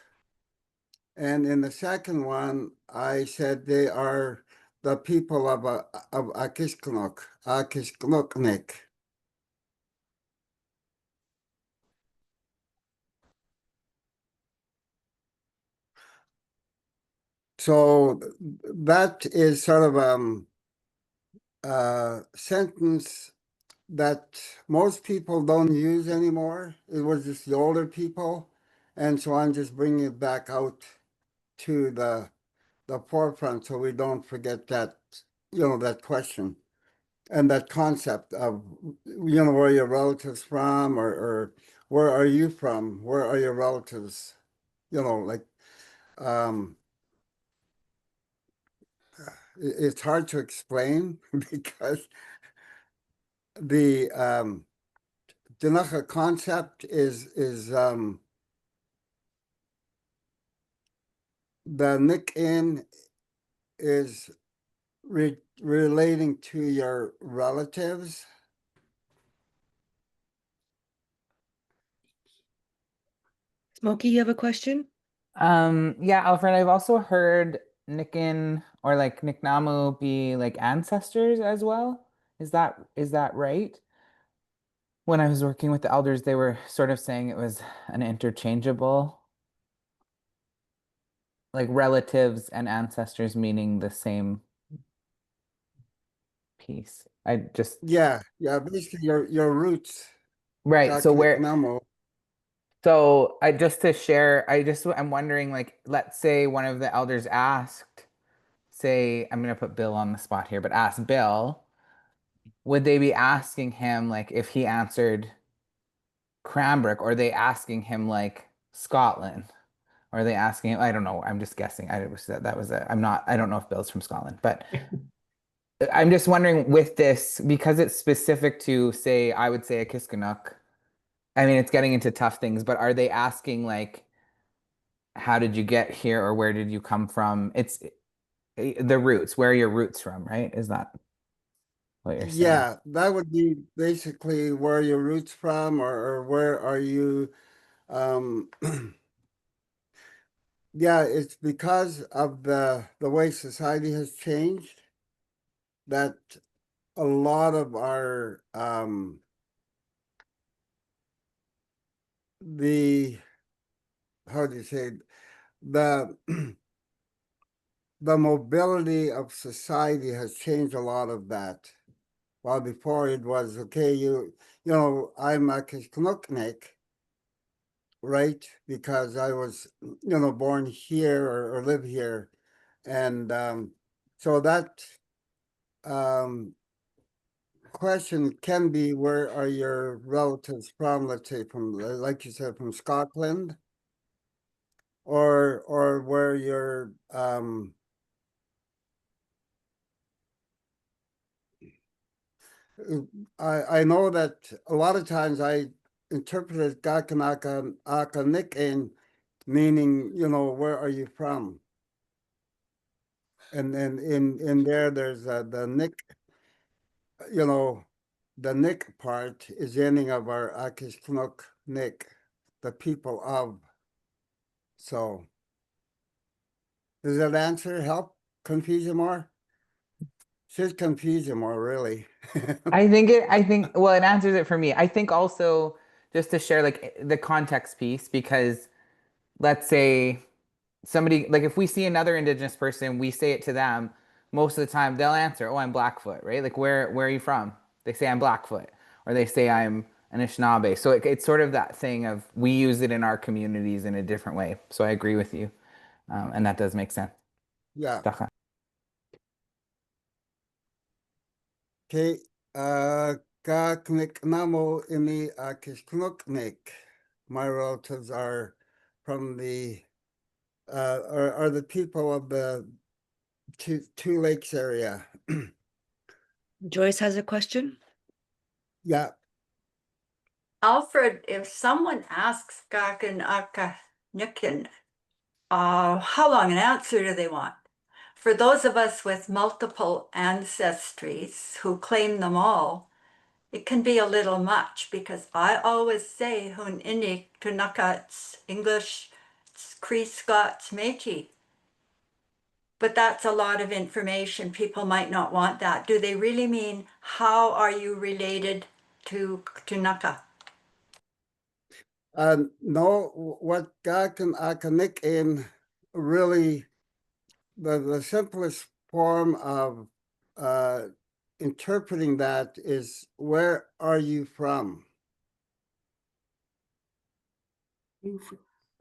And in the second one, I said they are the people of Akiskunoknik. So that is sort of a sentence that most people don't use anymore. It was just the older people. And so I'm just bringing it back out to the forefront so we don't forget that, that question and that concept of, where your relatives from, or where are you from? Where are your relatives? Like, um, it's hard to explain because the Ktunaxa concept is the nick in is relating to your relatives. Smokey, you have a question? Yeah, Alfred, I've also heard Nikin or like Niknamu be like ancestors as well. Is that right? When I was working with the elders, they were sort of saying it was an interchangeable, like relatives and ancestors meaning the same piece. I just Yeah, basically your roots. right. So where Kakniknamo. so I just to share, I'm wondering, like, let's say one of the elders asked, say, I'm gonna put Bill on the spot here, but ask Bill, would they be asking him like if he answered Cranbrook, or are they asking him like Scotland? Or are they asking him? I don't know. I'm just guessing. I don't know if Bill's from Scotland, but I'm just wondering with this, because it's specific to, say, I would say a Kiskunuk. I mean, it's getting into tough things, but are they asking like, how did you get here, or where did you come from? It's the roots. Where are your roots from, right? Is that what you're saying? Yeah, that would be basically where your roots from, or where are you um yeah, it's because of the way society has changed that a lot of our the how do you say the the mobility of society has changed a lot of that. While before it was okay, I'm a Kishknuknik, right? Because I was, born here, or live here. And so that um, question can be, where are your relatives from? Let's say from, like you said, from Scotland, or where you're I know that a lot of times I interpreted Gakanaka Akanikin, meaning, where are you from? And then in there there's the Nick, you know, the nick part is the ending of our akishknuk nick, the people of. So does that answer help confuse you more? Should confuse you more, really. I think well, it answers it for me. I think also just to share like the context piece, because let's say somebody, like if we see another indigenous person, we say it to them, most of the time they'll answer, "Oh, I'm Blackfoot," right? Like where are you from? They say I'm Blackfoot, or they say I'm an Anishinaabe. So it's sort of that thing of we use it in our communities in a different way. So I agree with you, and that does make sense. Yeah. Tacha. Okay. Kaknik namo imi akishknuknik. My relatives are from the are the people of the two lakes area. Joyce has a question. Yeah. Alfred, if someone asks Gakin Aka Nikin, how long an answer do they want? For those of us with multiple ancestries who claim them all, it can be a little much because I always say Hun Inik Ktunaxa, it's English, it's Cree Scots Métis. But that's a lot of information. People might not want that. Do they really mean how are you related to Ktunaxa? No, what Gakin Akanik in really the simplest form of interpreting that is where are you from?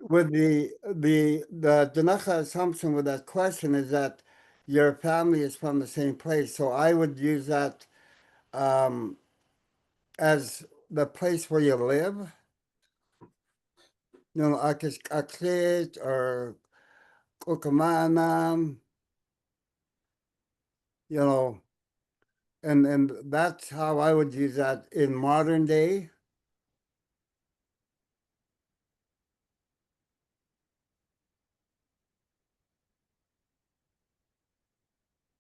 With the Ktunaxa assumption with that question is that your family is from the same place. So I would use that as the place where you live. You know, Aklit or Kukamanam, you know, and that's how I would use that in modern day.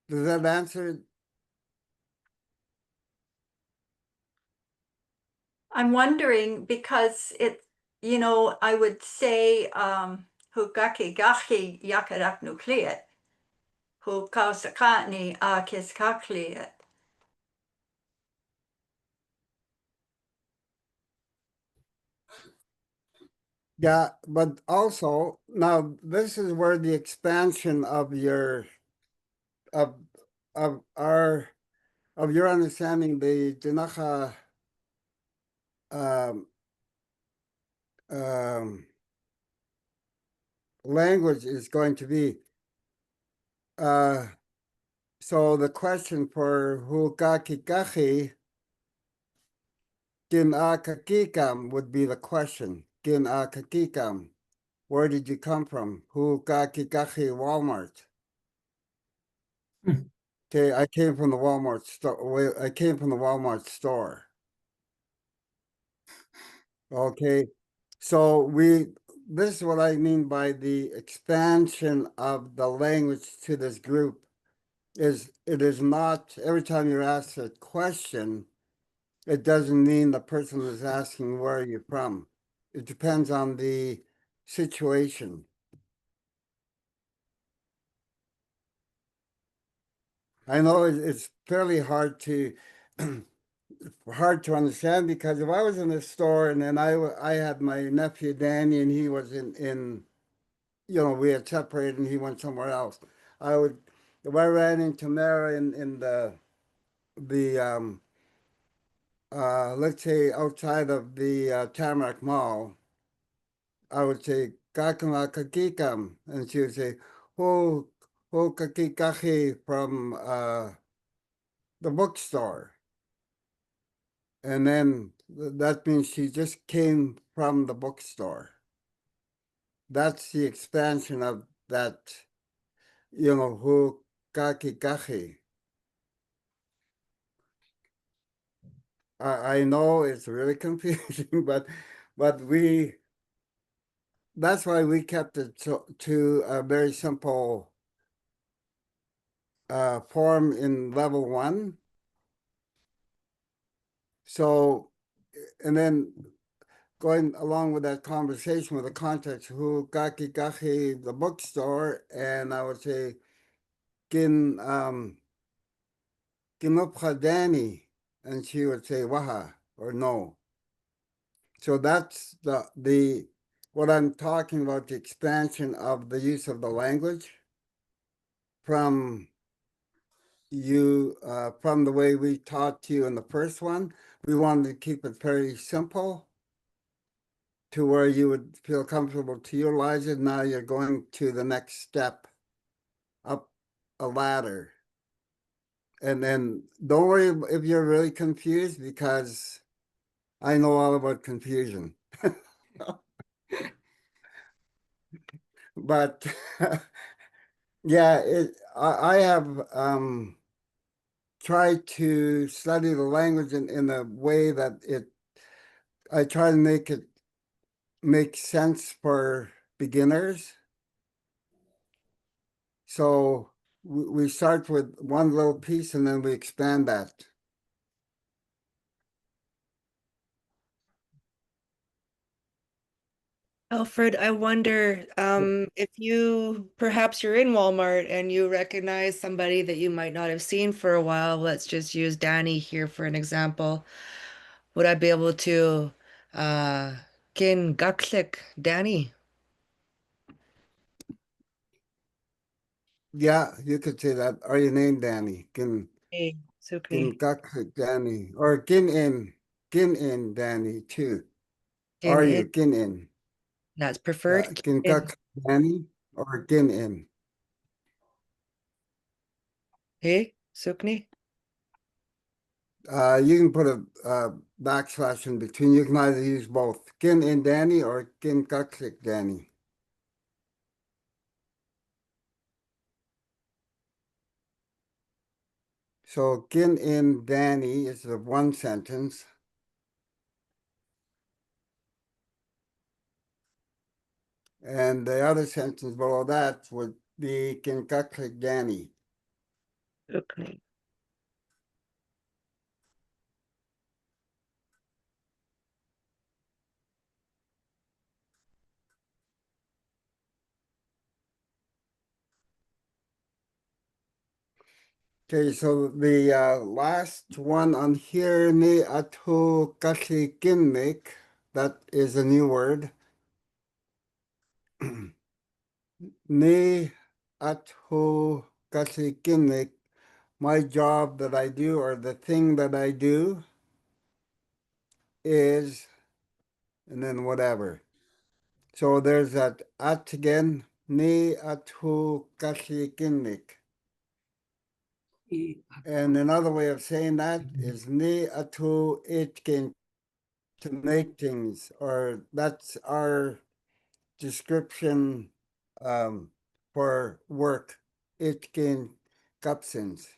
Does that answer? I'm wondering because I would say hugaki gachi yakarak nucleate, hu kausakatni kiskakliate. Yeah, but also now this is where the expansion of your of of our of your understanding the Ktunaxa um, um, language is going to be. So the question for hukakikachi gin akakikam would be the question. Gin akakikam. Where did you come from? Hukakikachi Walmart. Okay, I came from the Walmart store. I came from the Walmart store. Okay, so this is what I mean by the expansion of the language to this group is it is not every time you're asked a question, it doesn't mean the person is asking where are you from. It depends on the situation. I know it's fairly hard to understand because if I was in a store and then I had my nephew Danny and he was in we had separated and he went somewhere else. If I ran into Mara in the let's say outside of the Tamarack Mall, I would say kakama kakikam and she would say ho kakikachi from the bookstore. And then that means she just came from the bookstore. That's the expansion of that, who kaki. I know it's really confusing, but that's why we kept it to a very simple form in level 1. So, and then going along with that conversation with the context, who kaki kaki the bookstore, and I would say kin kinopcha Danny, and she would say waha or no. So that's the what I'm talking about, the expansion of the use of the language from from the way we taught you in the first one. We wanted to keep it very simple to where you would feel comfortable to utilize it. Now you're going to the next step up a ladder. And then don't worry if you're really confused, because I know all about confusion. But yeah, I have tried to study the language in a way that I try to make it make sense for beginners. So we start with one little piece and then we expand that. Alfred, I wonder if perhaps you're in Walmart and you recognize somebody that you might not have seen for a while. Let's just use Danny here for an example. Would I be able to kin gaklik Danny? Yeah, you could say that. Are you named Danny? Hey, Kin Sukni. gaklik Danny. Or kin in Danny too. Kin Are you in. kin in? That's preferred. Kin Kin in. gaklik Danny or kin in? Hey, Sukni. You can put a backslash in between. You can either use both kin in Danny or kin gaklik Danny. So kin in Danny is the one sentence. And the other sentence below that would be kin gaklik Danny. Sukni. Okay, so the last one on here, ni atu kasi kinnik, that is a new word. Ni atu kasi kinnik, my job that I do, or the thing that I do, is, and then whatever. So there's that at again, ni atu kasi kinnik. And another way of saying that is ni atu itkin, to make things, or that's our description for work. Itkin kapsins.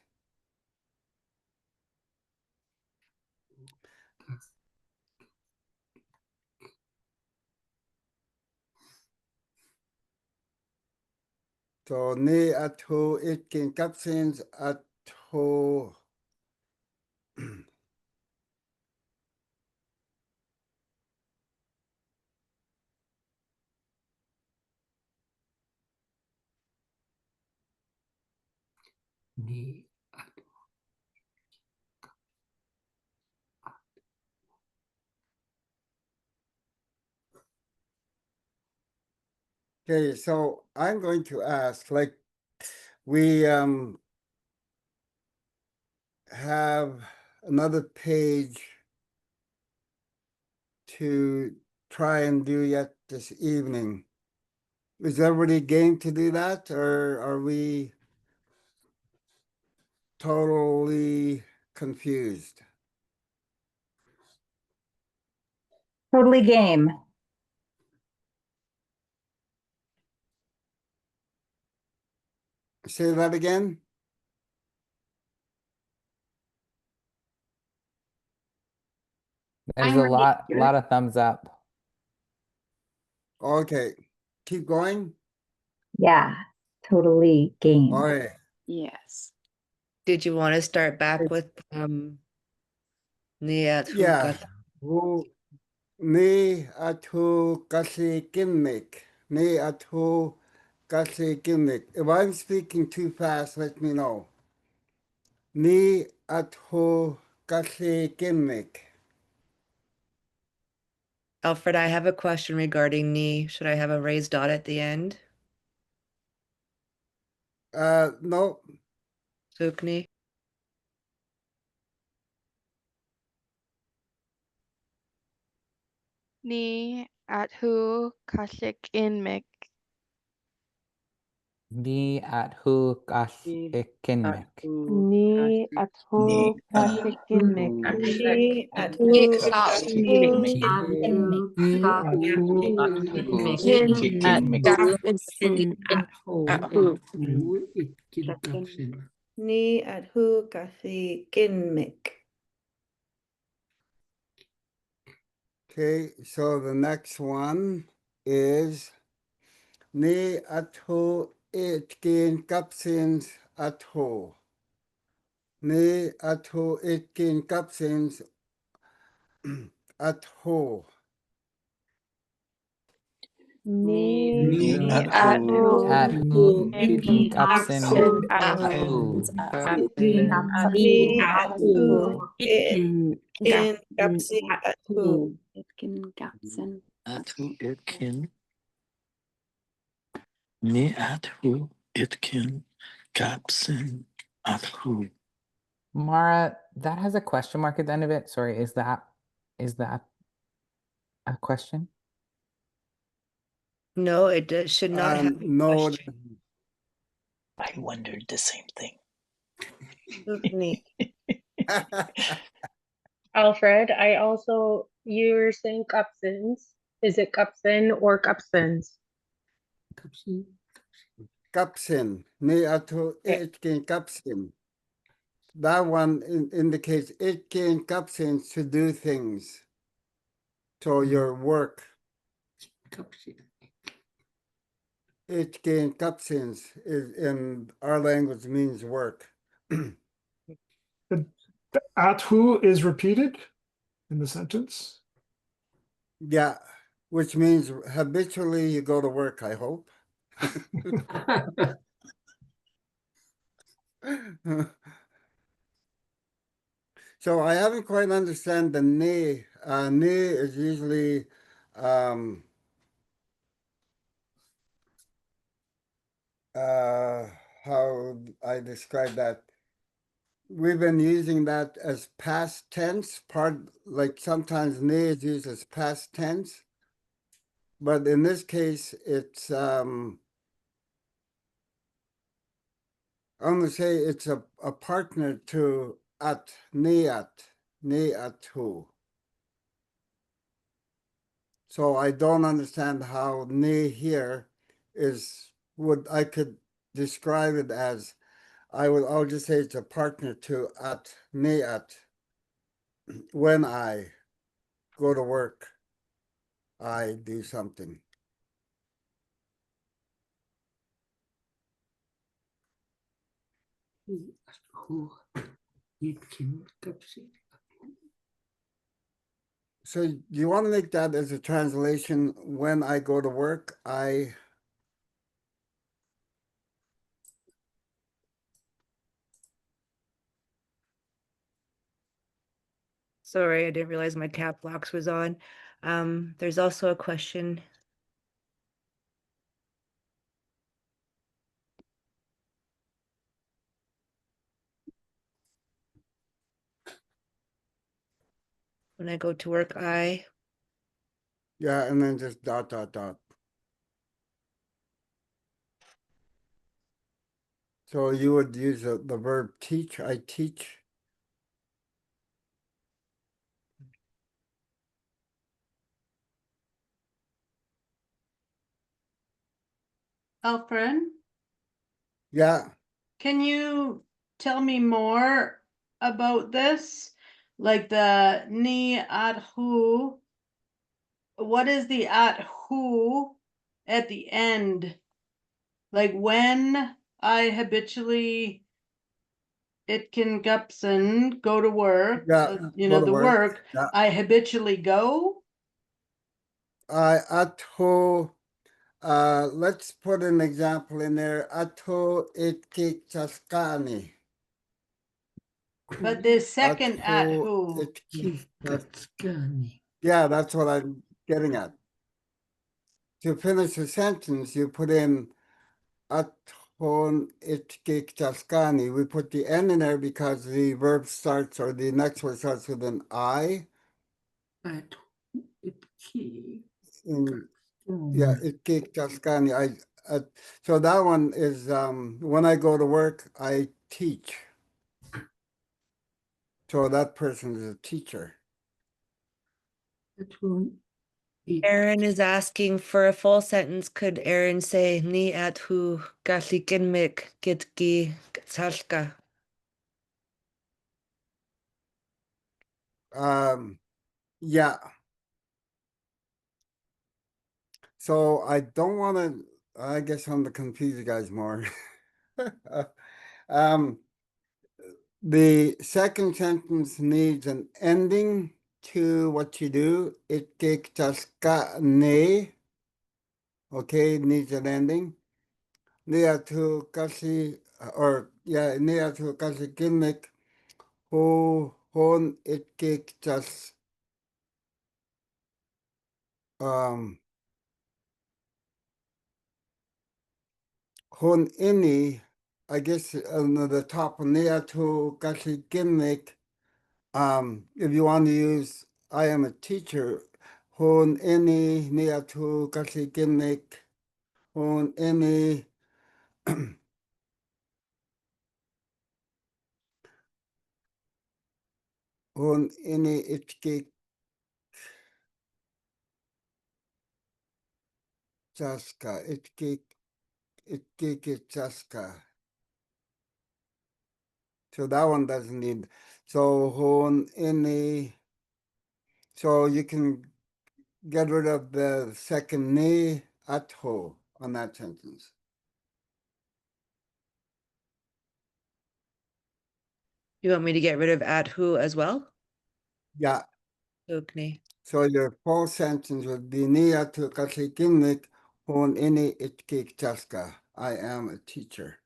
So ni atu itkin kapsins atu Okay, so I'm going to ask, like, we have another page to try and do yet this evening. Is everybody game to do that, or are we totally confused? Totally game. Say that again. There's I'm a ready. lot of thumbs up. Okay, keep going. Yeah, totally game. All right. Yes. Did you want to start back with Ni at who Yeah. kat Who ni at who kasi kinmik. Ni at who kasi kinmik. If I'm speaking too fast, let me know. Ni at who kasi kinmik. Alfred, I have a question regarding ni. Should I have a raised dot at the end? No. Sukni. Ni at who kasik inmik. Ni at who kash ikinmek. Ni at who kasik inmik. Ni at Ni who at kasik who inmik. kin Kapsin at who. Kapsin. Ni at who kasik inmik. Okay, so the next one is ni atho itkin kapsins atho. Ni atho itkin kapsins atho. Ni at who At who kin kapsin at who. Ni at who Itkin in kapsin at who. Itkin gatsin. At who itkin. Ni at who itkin kapsin at who. Mara, that has a question mark at the end of it. Sorry, is that a question? No, it should not have a No. question. I wondered the same thing. Sukni. Alfred, I also, you're saying kapsins. Is it kapsin or kapsins? Kapsin. Ni atho itkin kapsin. That one indicates itkin kapsins to do things. So your work. Itkin kapsins is in our language means work. The at who is repeated in the sentence. Yeah, which means habitually you go to work, I hope. So I haven't quite understand the ni. Ni is usually how I describe that. We've been using that as past tense, like sometimes ni is used as past tense. But in this case, it's I'm gonna say it's a partner to at, ni at who. So I don't understand how ni here is what I could describe it as. I'll just say it's a partner to at, ni at. When I go to work, I do something. So you want to make that as a translation? When I go to work, I Sorry, I didn't realize my cap locks was on. There's also a question. When I go to work, I. Yeah, and then just dot. So you would use the verb teach. I teach. Alfred, Yeah. can you tell me more about this? Like the ni at who? What is the at who at the end? Like when I habitually, Itkin Gupson go to work. Yeah, You go know, to the work. work. Yeah. I habitually go. Ato, let's put an example in there. Ato itki chaskani. But the second at Ato who? itki Ktunaxa. Yeah, that's what I'm getting at. To finish a sentence, you put in aton itki chaskani. We put the N in there because the verb starts, or the next word starts with an I. In, yeah, itki chaskani. So that one is when I go to work, I teach. So that person is a teacher. Aaron is asking for a full sentence. Could Aaron say ni at hu gasikinmik kitki salka? Yeah. So I don't want to, I guess I'm to confuse you guys more. The second sentence needs an ending to what you do. It ne. Okay, needs an ending. Nia to kasi, or yeah, nia to kasi gimmick. Ho hon it um hon ini, I guess on the top nia to kasi gimmick. If you want to use I am a teacher, hon ini nia to kasi gimmick. Hon ini hon ini itki chaska itki chaska. So that one doesn't need. So hon ini. So you can get rid of the second ni at ho on that sentence. You want me to get rid of at who as well? Yeah. Okay. So your full sentence would be ni atu kasikinik hon ini itkik chaska. I am a teacher.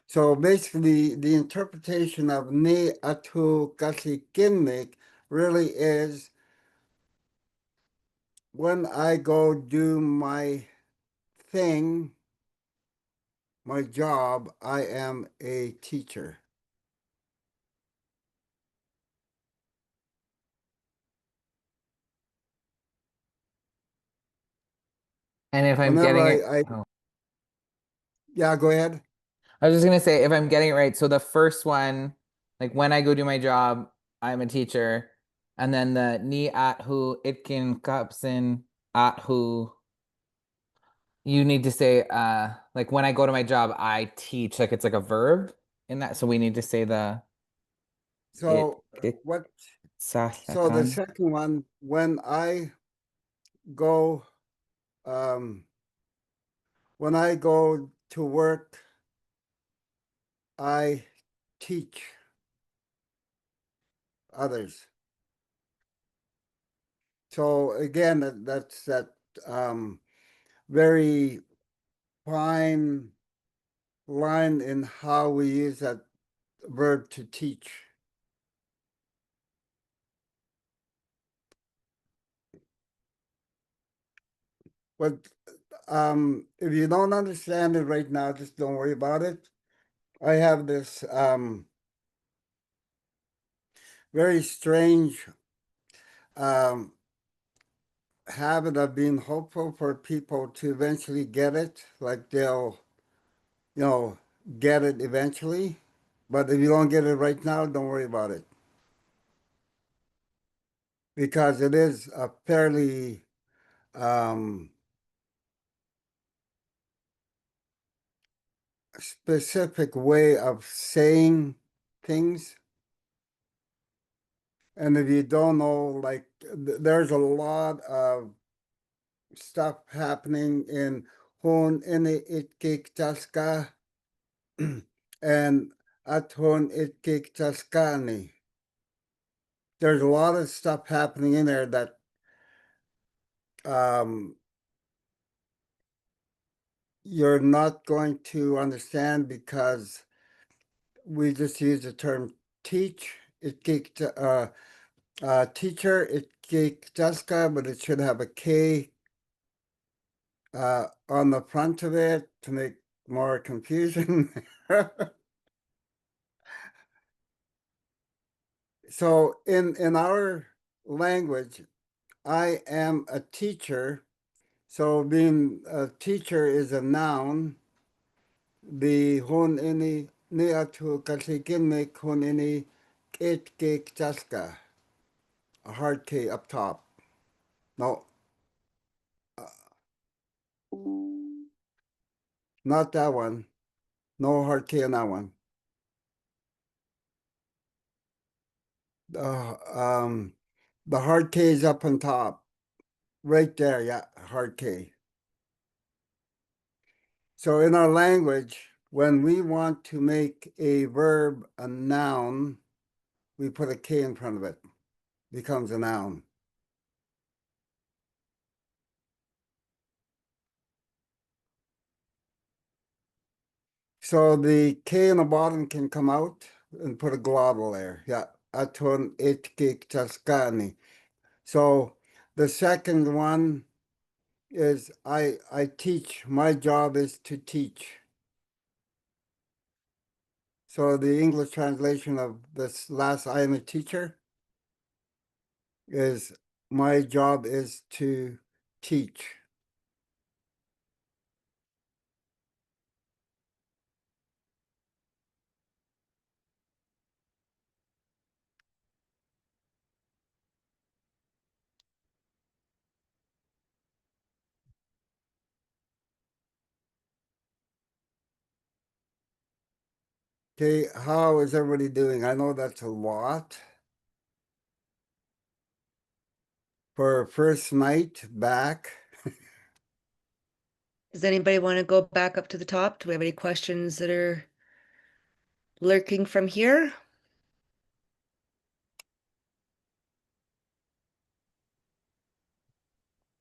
So basically, the interpretation of ni atu kasikinik really is when I go do my thing, my job, I am a teacher. And if I'm Whenever getting it, yeah, go ahead. I was just gonna say, if I'm getting it right, so the first one, like when I go do my job, I'm a teacher, and then the ni at who itkin kapsin at who, you need to say like when I go to my job, I teach, like it's like a verb in that. So we need to say the So it what? So the sahlakan. second one, when I go, when I go to work, I teach others. So again, that's that very fine line in how we use that verb to teach. But if you don't understand it right now, just don't worry about it. I have this very strange habit of being hopeful for people to eventually get it, like they'll, get it eventually. But if you don't get it right now, don't worry about it. Because it is a fairly specific way of saying things. And if you don't know, like there's a lot of stuff happening in Hon Ini Itkik Taska and Aton Itkik Taskani. There's a lot of stuff happening in there that you're not going to understand because we just use the term teach. Teacher, Itkik Taska, but it should have a K on the front of it to make more confusion. So in our language, I am a teacher. So being a teacher is a noun. The hon ini ni atu kasikimek hon ini it kik taska. A hard K up top. No. Not that one. No hard K on that one. The hard K is up on top. Right there, yeah, hard K. So in our language, when we want to make a verb a noun, we put a K in front of it. Becomes a noun. So the K in the bottom can come out and put a glottal there. Yeah. Aton itkik taskani. So the second one is I teach. My job is to teach. So the English translation of this last I am a teacher is my job is to teach. Okay, how is everybody doing? I know that's a lot. For first night back. Does anybody want to go back up to the top? Do we have any questions that are lurking from here?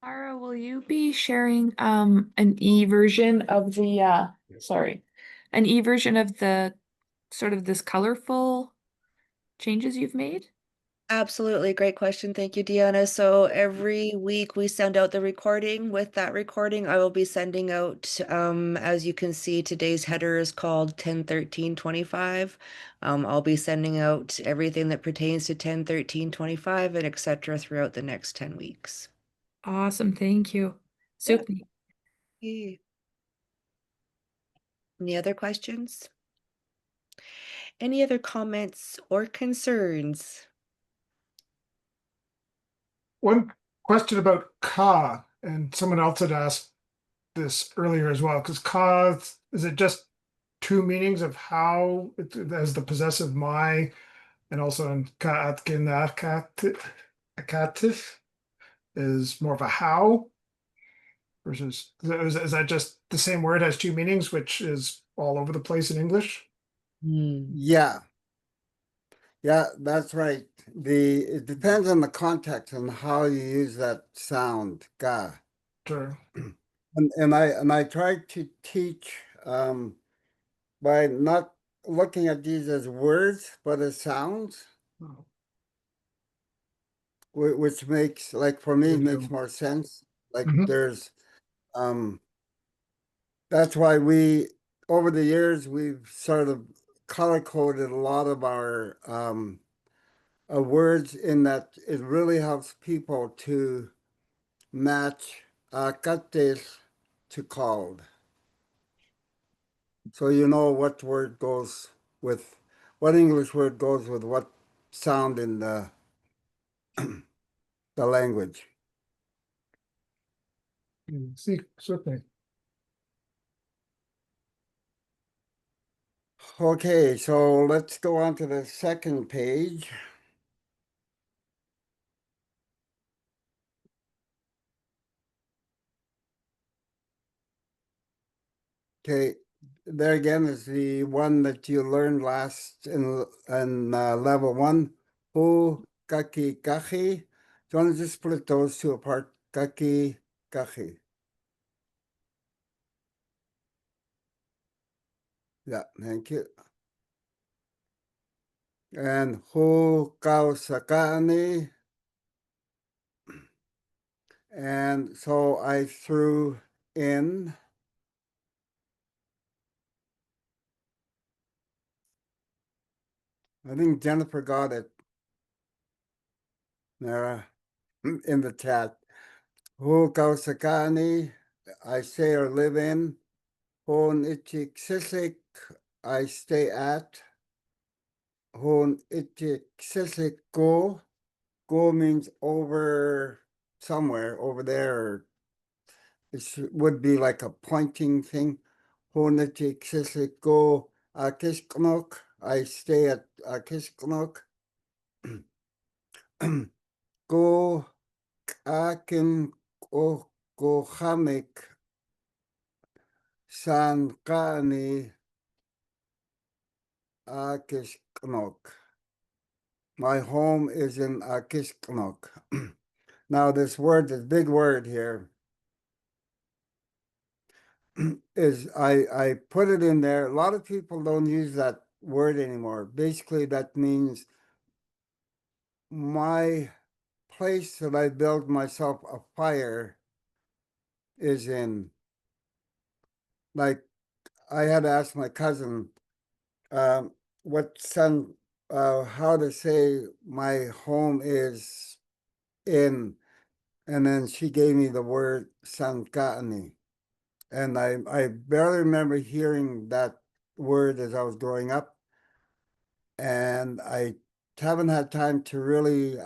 Sarah, will you be sharing an e-version of the an e-version of the sort of this colorful changes you've made? Absolutely. Great question. Thank you, Deanna. So every week we send out the recording. With that recording, I will be sending out, as you can see, today's header is called 101325. I'll be sending out everything that pertains to 101325 and etc. throughout the next 10 weeks. Awesome, thank you. Super. Yeah. Any other questions? Any other comments or concerns? One question about ka, and someone else had asked this earlier as well, because ka, is it just two meanings of how it as the possessive my, and also in ka atkin akatif is more of a how versus is that just the same word has two meanings, which is all over the place in English? Yeah. Yeah, that's right. It depends on the context and how you use that sound, ga. Sure. And I try to teach by not looking at these as words, but as sounds. Which makes, like, for me, it makes more sense. Like there's that's why over the years we've sort of color coded a lot of our words in that it really helps people to match cates to called. So you know what word goes with what English word goes with what sound in the language. Sí, certainly. Okay, so let's go on to the second page. Okay, there again is the one that you learned last in level 1. Hu, kaki, kachi. Do you want to just split those two apart? Kaki, kachi. Yeah, thank you. And hu, kau, sakani. And so I threw in. I think Jennifer got it. Nara, in the chat. Hu, kau, sakani. I say or live in. Hon ichik I stay at. Hon ichik go. Go means over somewhere, over there. It would be like a pointing thing. Hon ichik go. Akishknok. I stay at Akishknok. Go akin go hamik san kani Akishknok. My home is in Akishknok. Now this word, this big word here, is I put it in there. A lot of people don't use that word anymore. Basically, that means my place that I build myself a fire is in. Like I had to ask my cousin what son, how to say my home is in, and then she gave me the word Sankani. And I barely remember hearing that word as I was growing up. And I haven't had time to really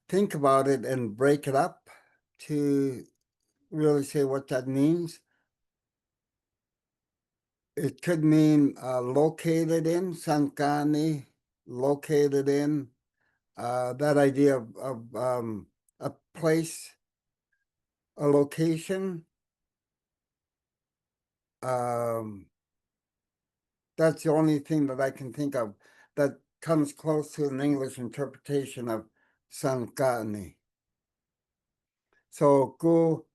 think about it and break it up to really say what that means. It could mean located in, Sankani, located in, that idea of a place, a location. That's the only thing that I can think of that comes close to an English interpretation of Sankani. So go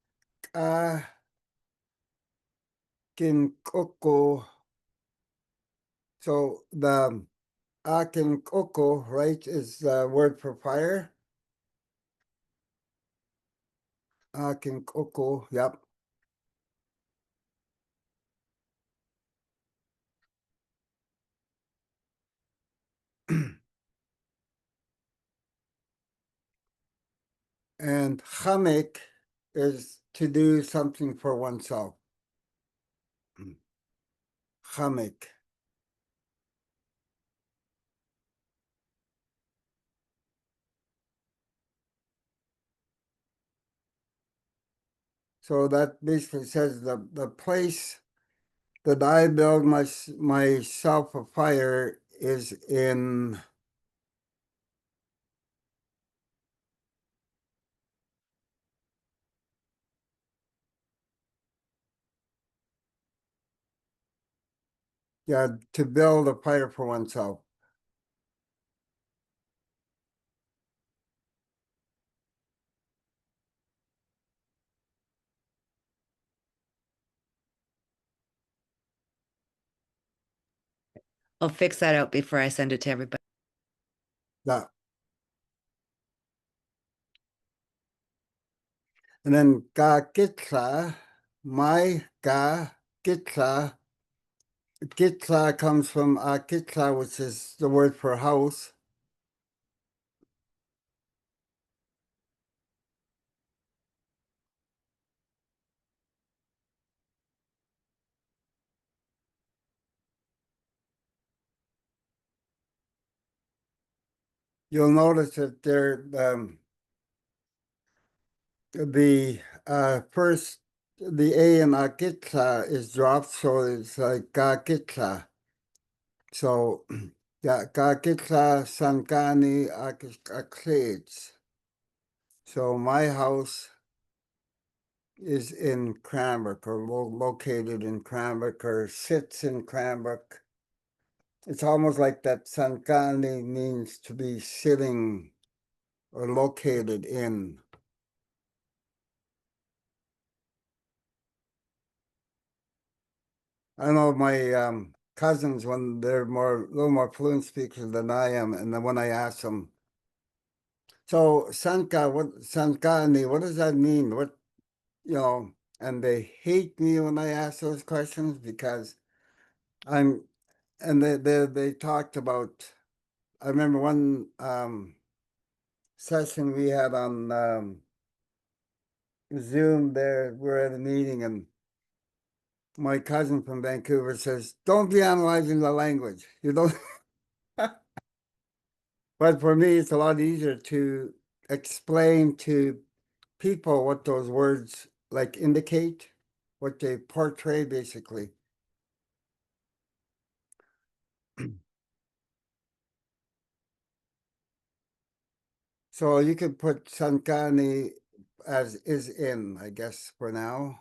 Akinkoko. So the Akinkoko, right, is the word for fire. Akinkoko, yep. And chamek is to do something for oneself. Chamek. So that basically says the place that I build myself a fire is in yeah, to build a fire for oneself. I'll fix that out before I send it to everybody. Yeah. And then ga gitla, my ga gitla. Gitla comes from akitla, which is the word for house. You'll notice that there the first the A in akitla is dropped, so it's like ga gitla. So yeah, ga gitla sankani aklades. So my house is in Cranbrook or located in Cranbrook or sits in Cranbrook. It's almost like that Sankani means to be sitting or located in. I know my cousins, when they're a little more fluent speakers than I am, and then when I ask them, so Sankani, what does that mean? What, and they hate me when I ask those questions because and they talked about, I remember one session we had on Zoom there, we're at a meeting and my cousin from Vancouver says, don't be analyzing the language. You don't. But for me, it's a lot easier to explain to people what those words like indicate, what they portray basically. So you could put Sankani as is in, I guess, for now.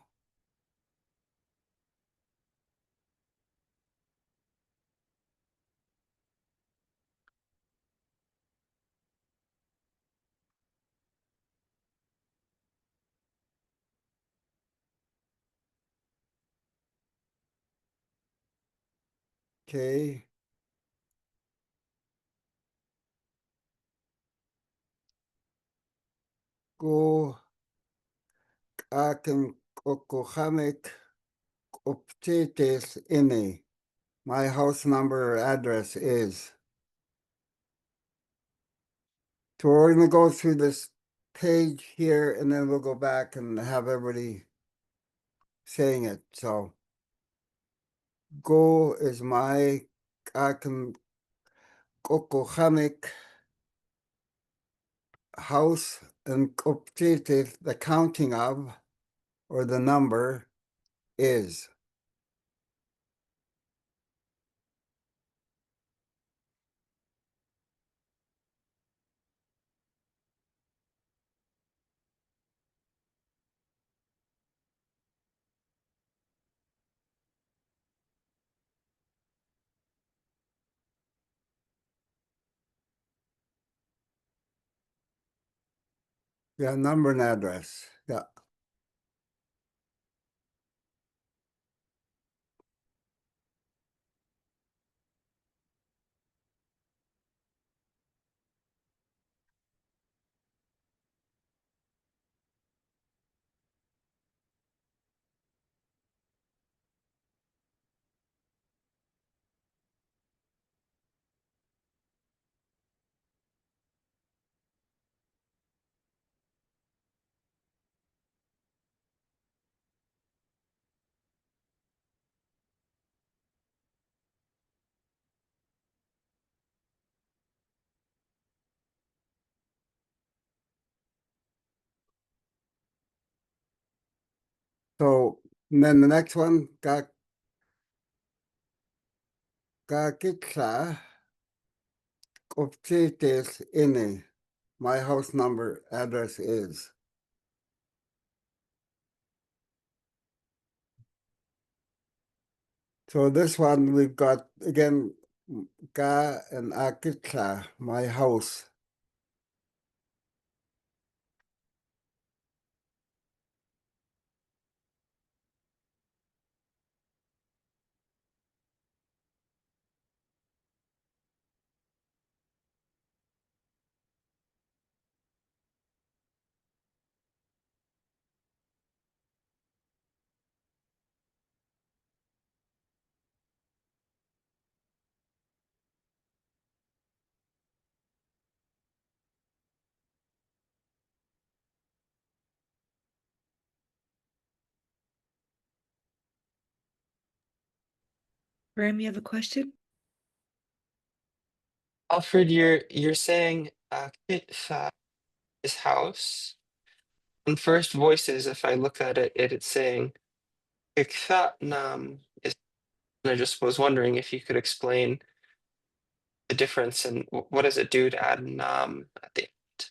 Okay. Go akin kokohamik optitis ini. My house number or address is. So we're going to go through this page here and then we'll go back and have everybody saying it. So go is my akin kokohamik house and optitis, the counting of or the number is. Yeah, number and address. Yeah. So and then the next one, Kakitsa optitis ini. My house number address is. So this one we've got again Ka and Akitsa, my house. Graham, you have a question? Alfred, you're saying Ktunaxa is house. On first voices, if I look at it, it's saying Ktunaxnam is. And I just was wondering if you could explain the difference and what does it do to add nam at the end?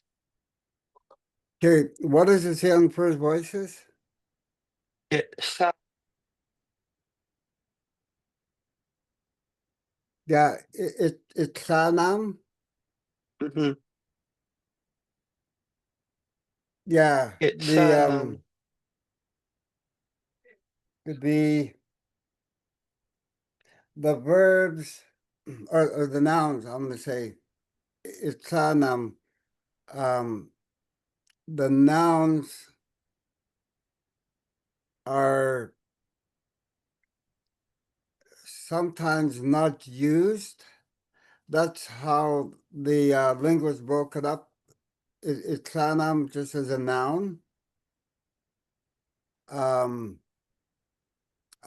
Okay, what does it say on first voices? Kitsa. Yeah, it's Sanam. Mm-hmm. Yeah, Kitsanam. the verbs or the nouns, I'm gonna say it's Sanam. The nouns are sometimes not used. That's how the linguist broke it up. It's Sanam just as a noun.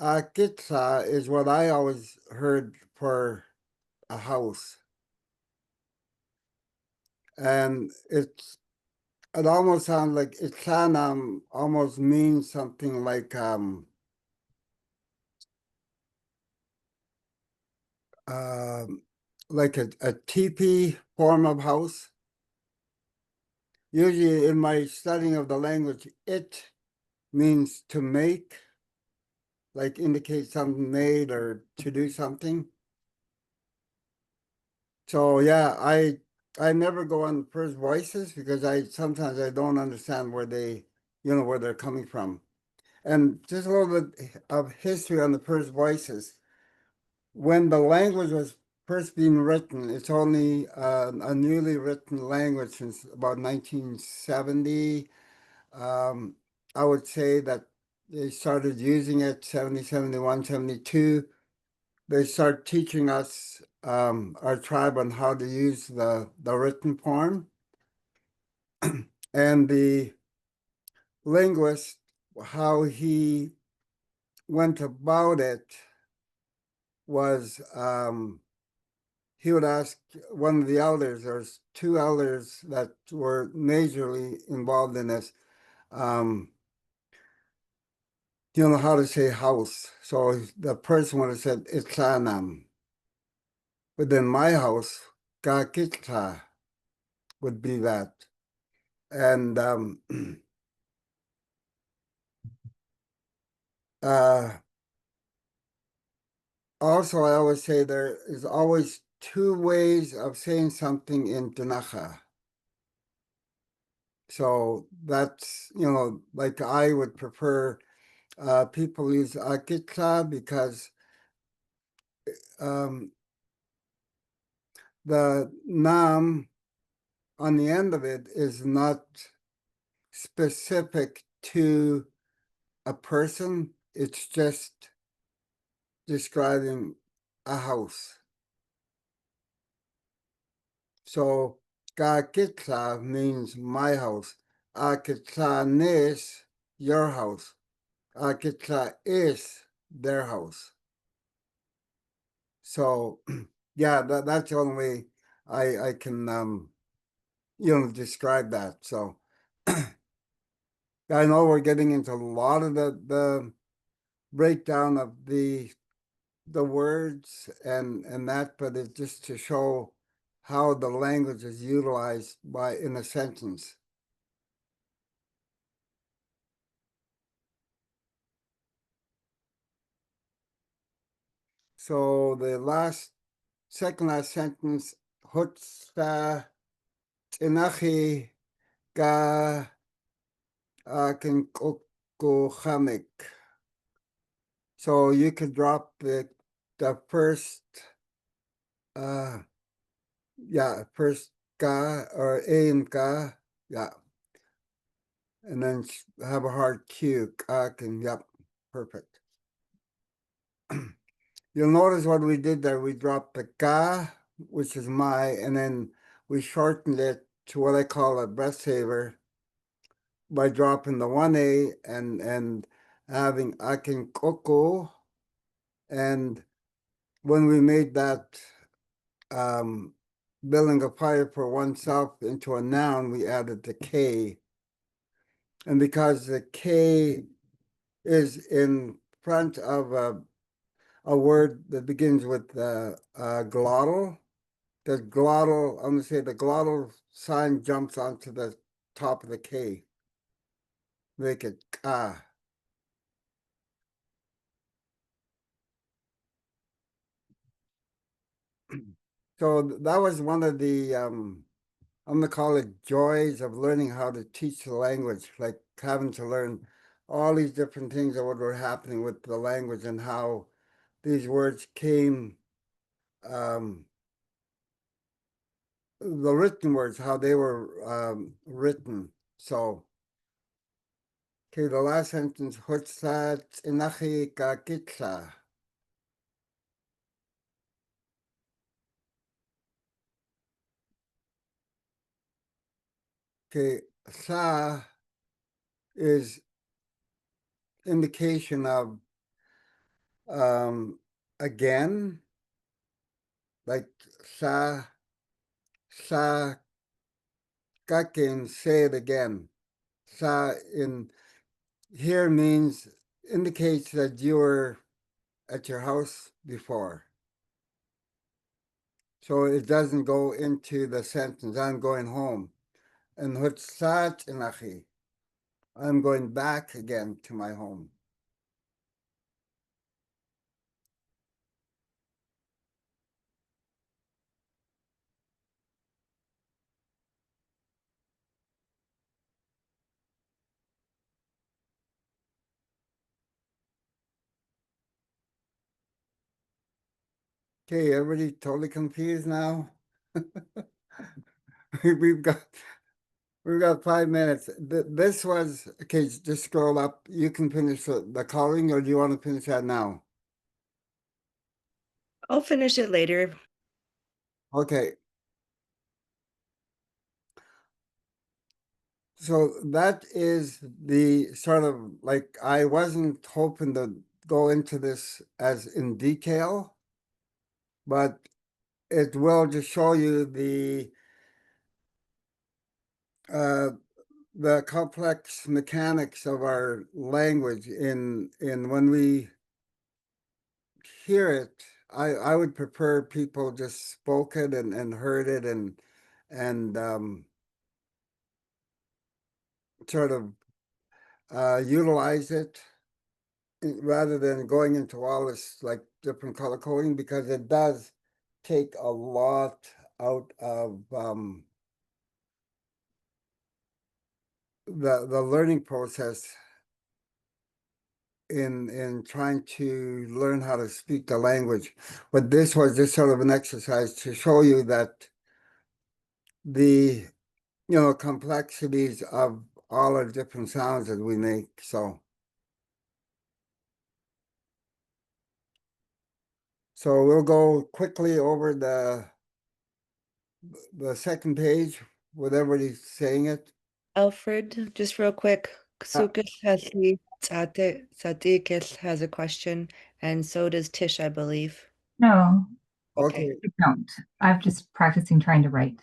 Akitsa is what I always heard for a house. And it almost sounds like Itsanam almost means something like a teepee form of house. Usually in my studying of the language, it means to make, like indicate something made or to do something. So yeah, I never go on the first voices because sometimes I don't understand where where they're coming from. And just a little bit of history on the first voices. When the language was first being written, it's only a newly written language since about 1970. I would say that they started using it 70, 71, 72. They start teaching us, our tribe, on how to use the written form. And the linguist, how he went about it was he would ask one of the elders, there's two elders that were majorly involved in this, how to say house. So the person would have said, Itlanam. But then my house, Kakitla, would be that. And also, I always say there is always two ways of saying something in Ktunaxa. So that's, like I would prefer people use Akitla because um, the Nam on the end of it is not specific to a person. It's just describing a house. So Kakitla means my house. Akitlanes, your house. Akitla is their house. So yeah, that's the only way I can describe that. So I know we're getting into a lot of the breakdown of the words and that, but it's just to show how the language is utilized in a sentence. So the second last sentence, Hutsa Tinachi Ga Akinkokuhamik. So you could drop the first first ka or aim ka, yeah. And then have a hard Q, yep, perfect. You'll notice what we did there. We dropped the ka, which is my, and then we shortened it to what I call a breath saver by dropping the one A and having akin koko. And when we made that building a fire for oneself into a noun, we added the K. And because the K is in front of a word that begins with glottal, the glottal, I'm going to say the glottal sign jumps onto the top of the K. Make it ka. So that was one of the I'm gonna call it joys of learning how to teach the language, like having to learn all these different things of what were happening with the language and how these words came, the written words, how they were written. So, okay, the last sentence, Hutsat inachi ka kitsa. Okay, sa is indication of again, like sa kakin, say it again. Sa in here means indicates that you were at your house before. So it doesn't go into the sentence, I'm going home. And hutsat inachi, I'm going back again to my home. Okay, everybody totally confused now? We've got 5 minutes. This was, okay, just scroll up. You can finish the coloring, or do you want to finish that now? I'll finish it later. Okay. So that is the sort of, like, I wasn't hoping to go into this as in detail, but it will just show you the complex mechanics of our language in when we hear it. I would prefer people just spoke it and heard it and sort of utilize it rather than going into all this like different color coding, because it does take a lot out of the learning process in trying to learn how to speak the language. But this was just sort of an exercise to show you that the complexities of all the different sounds that we make. So we'll go quickly over the second page with everybody saying it. Alfred, just real quick. Uh, Satikis has a question, and so does Tish, I believe. No, Okay. Okay. I don't. I'm just practicing trying to write.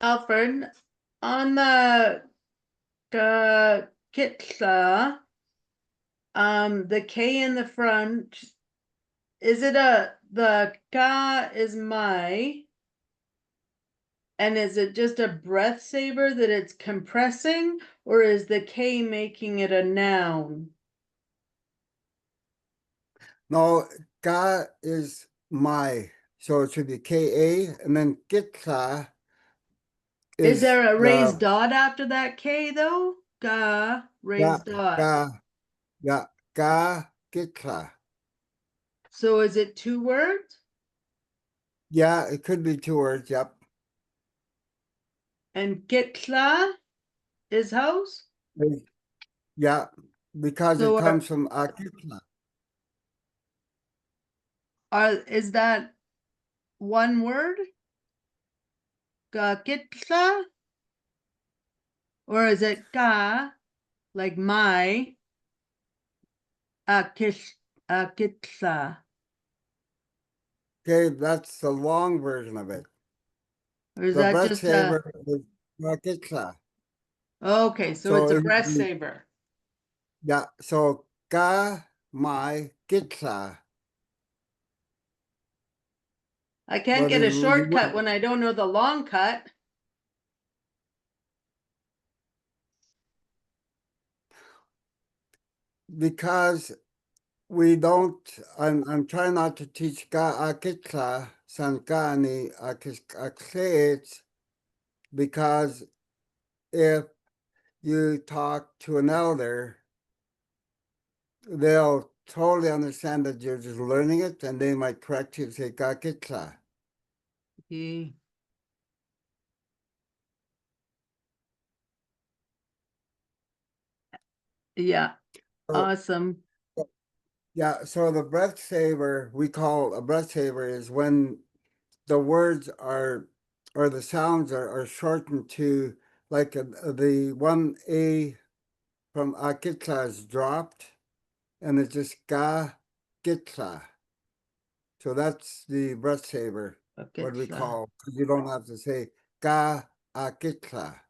Alfred, on the Kitsa, the K in the front, is it the ka is my, and is it just a breath saver that it's compressing, or is the K making it a noun? No, ka is my, so it should be Ka, and then kitsa Is is there a raised the dot after that K though? Ka, ga raised dot. ga ga kitsa. So is it 2 words? Yeah, it could be 2 words. Yep. And Kitla is house? Yeah, because it So comes from kitsa. is that one word? Ka Kitla? Or is it ka, like my, Kitla? Okay, that's the long version of it. Or is The that breath just saver is kitsa. okay, so So it's a it would breath be, saver. yeah, so ka my kitsa. I can't But get a you shortcut would, when I don't know the long cut. because we don't, I'm trying not to teach ka akitla sankani akis because if you talk to an elder, they'll totally understand that you're just learning it, and they might correct you and say ka kitla. Yeah, So- awesome. Yeah, so the breath saver, we call a breath saver is when the words are, or the sounds are shortened to, like the one A from akitla is dropped, and it's just ga kitla. So that's the breath saver, what we Akitla. call, because you don't have to say ga akitla.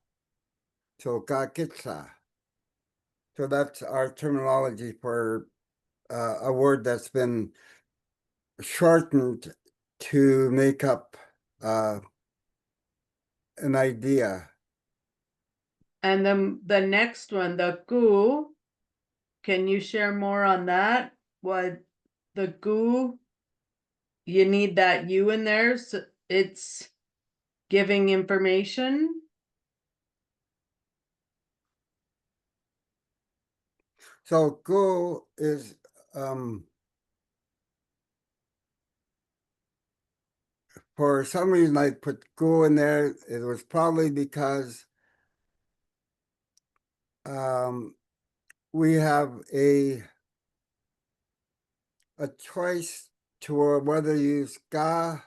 So ga kitla. So that's our terminology for a word that's been shortened to make up an idea. And then the next one, the gu, can you share more on that? What the gu, you need that U in there, so it's giving information. So go is for some reason I put go in there. It was probably because we have a choice to whether use ga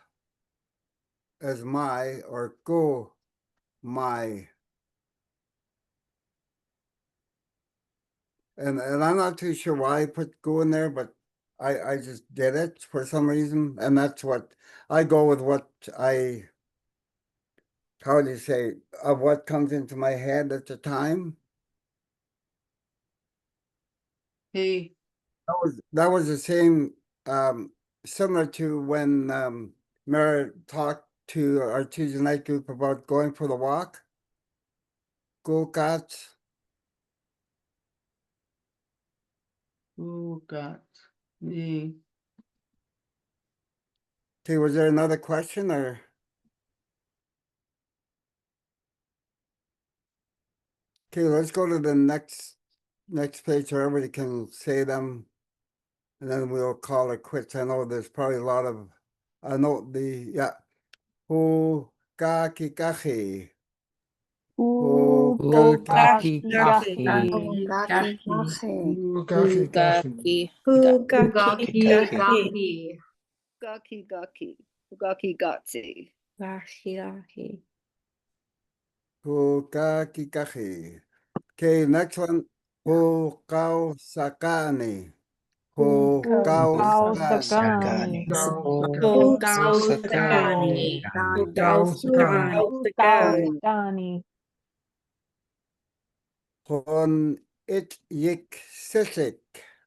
as my or go my. And I'm not too sure why I put go in there, but I just did it for some reason. And that's what I go with, what how do you say, of what comes into my head at the time. Hey, That was the same, similar to when Mara talked to our Tuesday night group about going for the walk. Go Cats. oh God. Hey. Okay, was there another question or? Okay, let's go to the next page so everybody can say them, and then we'll call it quits. I know there's probably a lot of, I know yeah. Hu ka ki kachi. Hu ka ki Gaki Gaki. gaki. Gaki. Gaki gaki. Gaki gatsi. Hu ka ki kachi. Okay, next one. Hu kau sakani. Hu kau sakani. Sakani. Sakani. Hon it yik sisik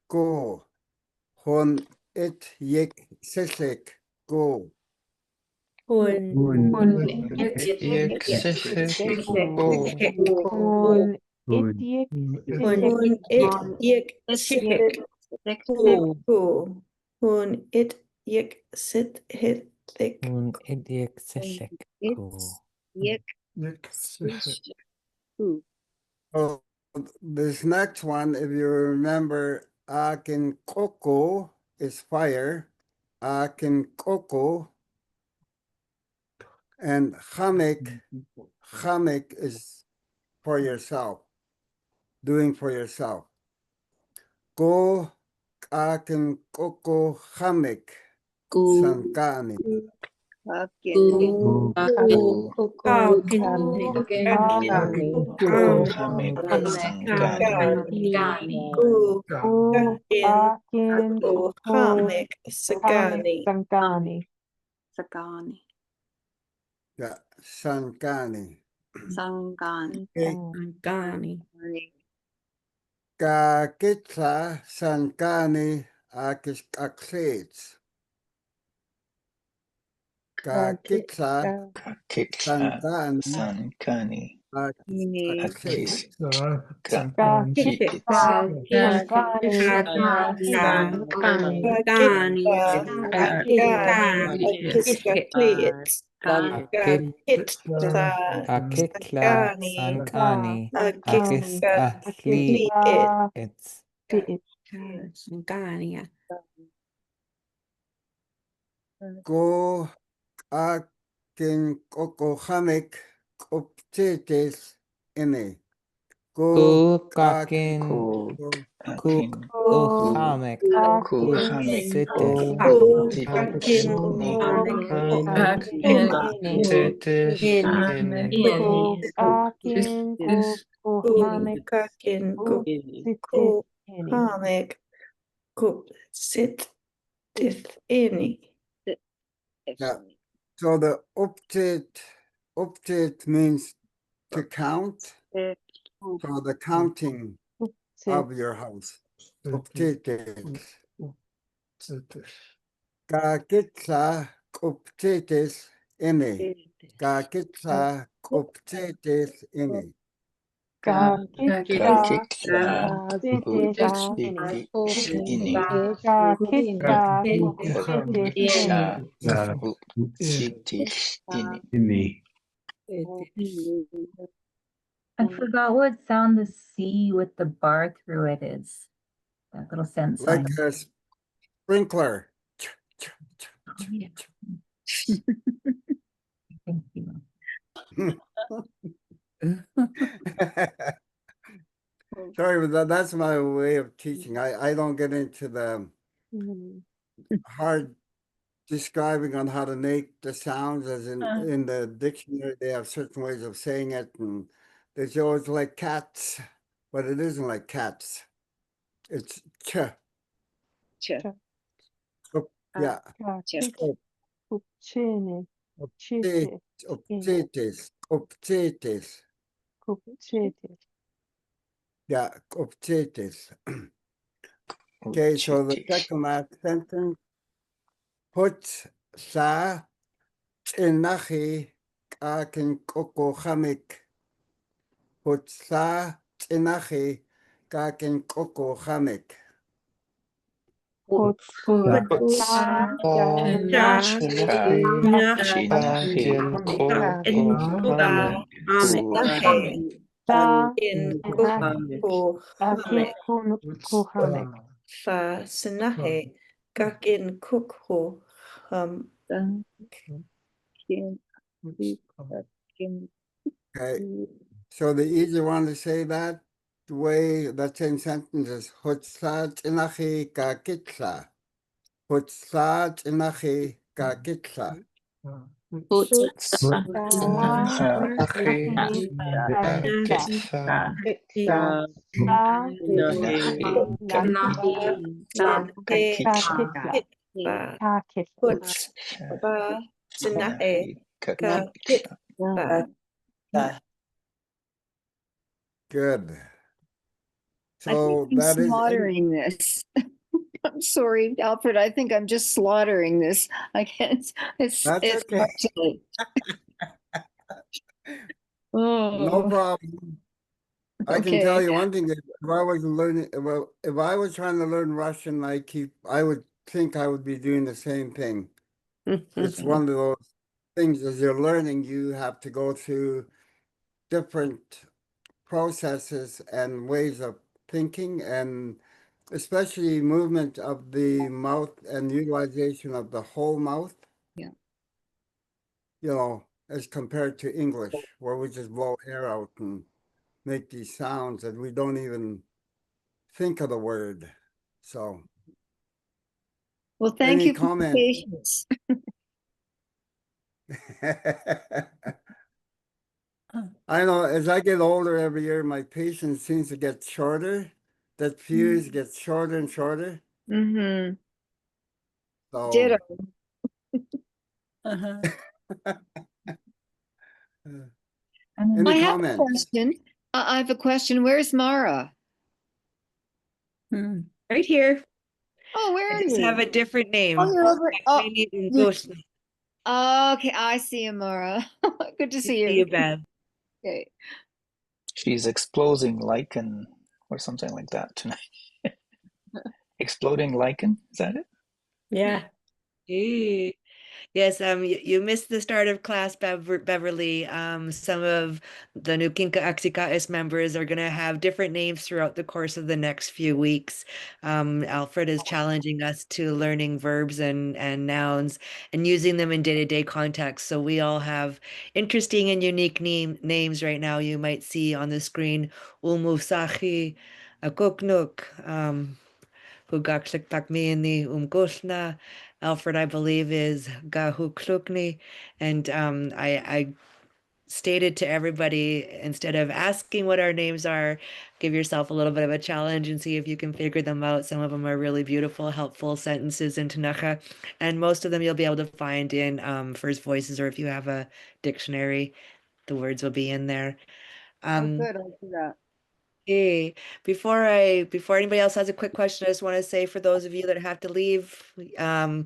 go. Hon it yik sisik go. Hun. Ik zeg het. Hun. Ityik. Hun it yik shik. Hun it yik sit hit thick. Un idiak sishik. Yik. Oh, this next one, if you remember, akin koko is fire. Akin koko. And chamek is for yourself, doing for yourself. Go akin koko chamek sankani. Sankani. Yeah, sankani. Sangani. Ka kitla sankani akis aklets. Ka kitla sankani. Sankani. Akis. Akikla sankani. Akis ahli it's. Go akin kokohamek optetes ene. Go Kukakin kuk uhamek sitis. Titis ene. Yeah. So the update means to count. So the counting of your house. Update. Kakitsa updates ene. Kakitsa updates ene. I forgot what sound the C with the bar through it is. That little cent Like sign. a sprinkler. Oh, yeah. Thank you. Sorry, but that's my way of teaching. I don't get into the hard describing on how to make the sounds, as in the dictionary they have certain ways of saying it, and there's always like cats, but it isn't like cats. It's ch. So, yeah. Obtetes. Yeah, obtetes. Okay, so the second last sentence. Put sa inachi kakin koko hamik. Put sa inachi kakin koko hamik. Okay, so the easy one to say that, the way that same sentence is Hutsat inachi kakitsa. Hutsat inachi kakitsa. Good. So I'm that is slaughtering this. I'm sorry, Alfred. I think I'm just slaughtering this. I can't. It's That's okay. excellent. No problem. I can tell Okay. you one thing, if I was learning, well, if I was trying to learn Russian, I would think I would be doing the same thing. It's one of those things, as you're learning, you have to go through different processes and ways of thinking, and especially movement of the mouth and utilization of the whole mouth. Yeah. You know, as compared to English, where we just blow air out and make these sounds that we don't even think of the word. So, Well, thank any you for your comment? patience. I know as I get older every year, my patience seems to get shorter. That fuse gets shorter and shorter. Mm-hmm. So, Ditto. any I have a comments? question. I have a question. Where's Mara? Right here. Oh, where I are just you? have a different name. Oh, you're over. My name is Ghost. Okay, I see you, Mara. Good to see See you. you, Bev. Okay. She's exploding lichen or something like that tonight. Exploding lichen, is that it? Yeah. Hey. Yes, you missed the start of class, Beverly. Some of the new Ktunaxa members are going to have different names throughout the course of the next few weeks. Alfred is challenging us to learning verbs and nouns and using them in day-to-day context. So we all have interesting and unique names right now. You might see on the screen Umusahi, Akoknuk, Hugaklik Takmini, Umgoshna. Alfred, I believe, is Gahu Klukni. And I stated to everybody, instead of asking what our names are, give yourself a little bit of a challenge and see if you can figure them out. Some of them are really beautiful, helpful sentences in Ktunaxa, and most of them you'll be able to find in First Voices, or if you have a dictionary, the words will be in there. Oh, good, I'll do that. Hey, before anybody else has a quick question, I just want to say for those of you that have to leave,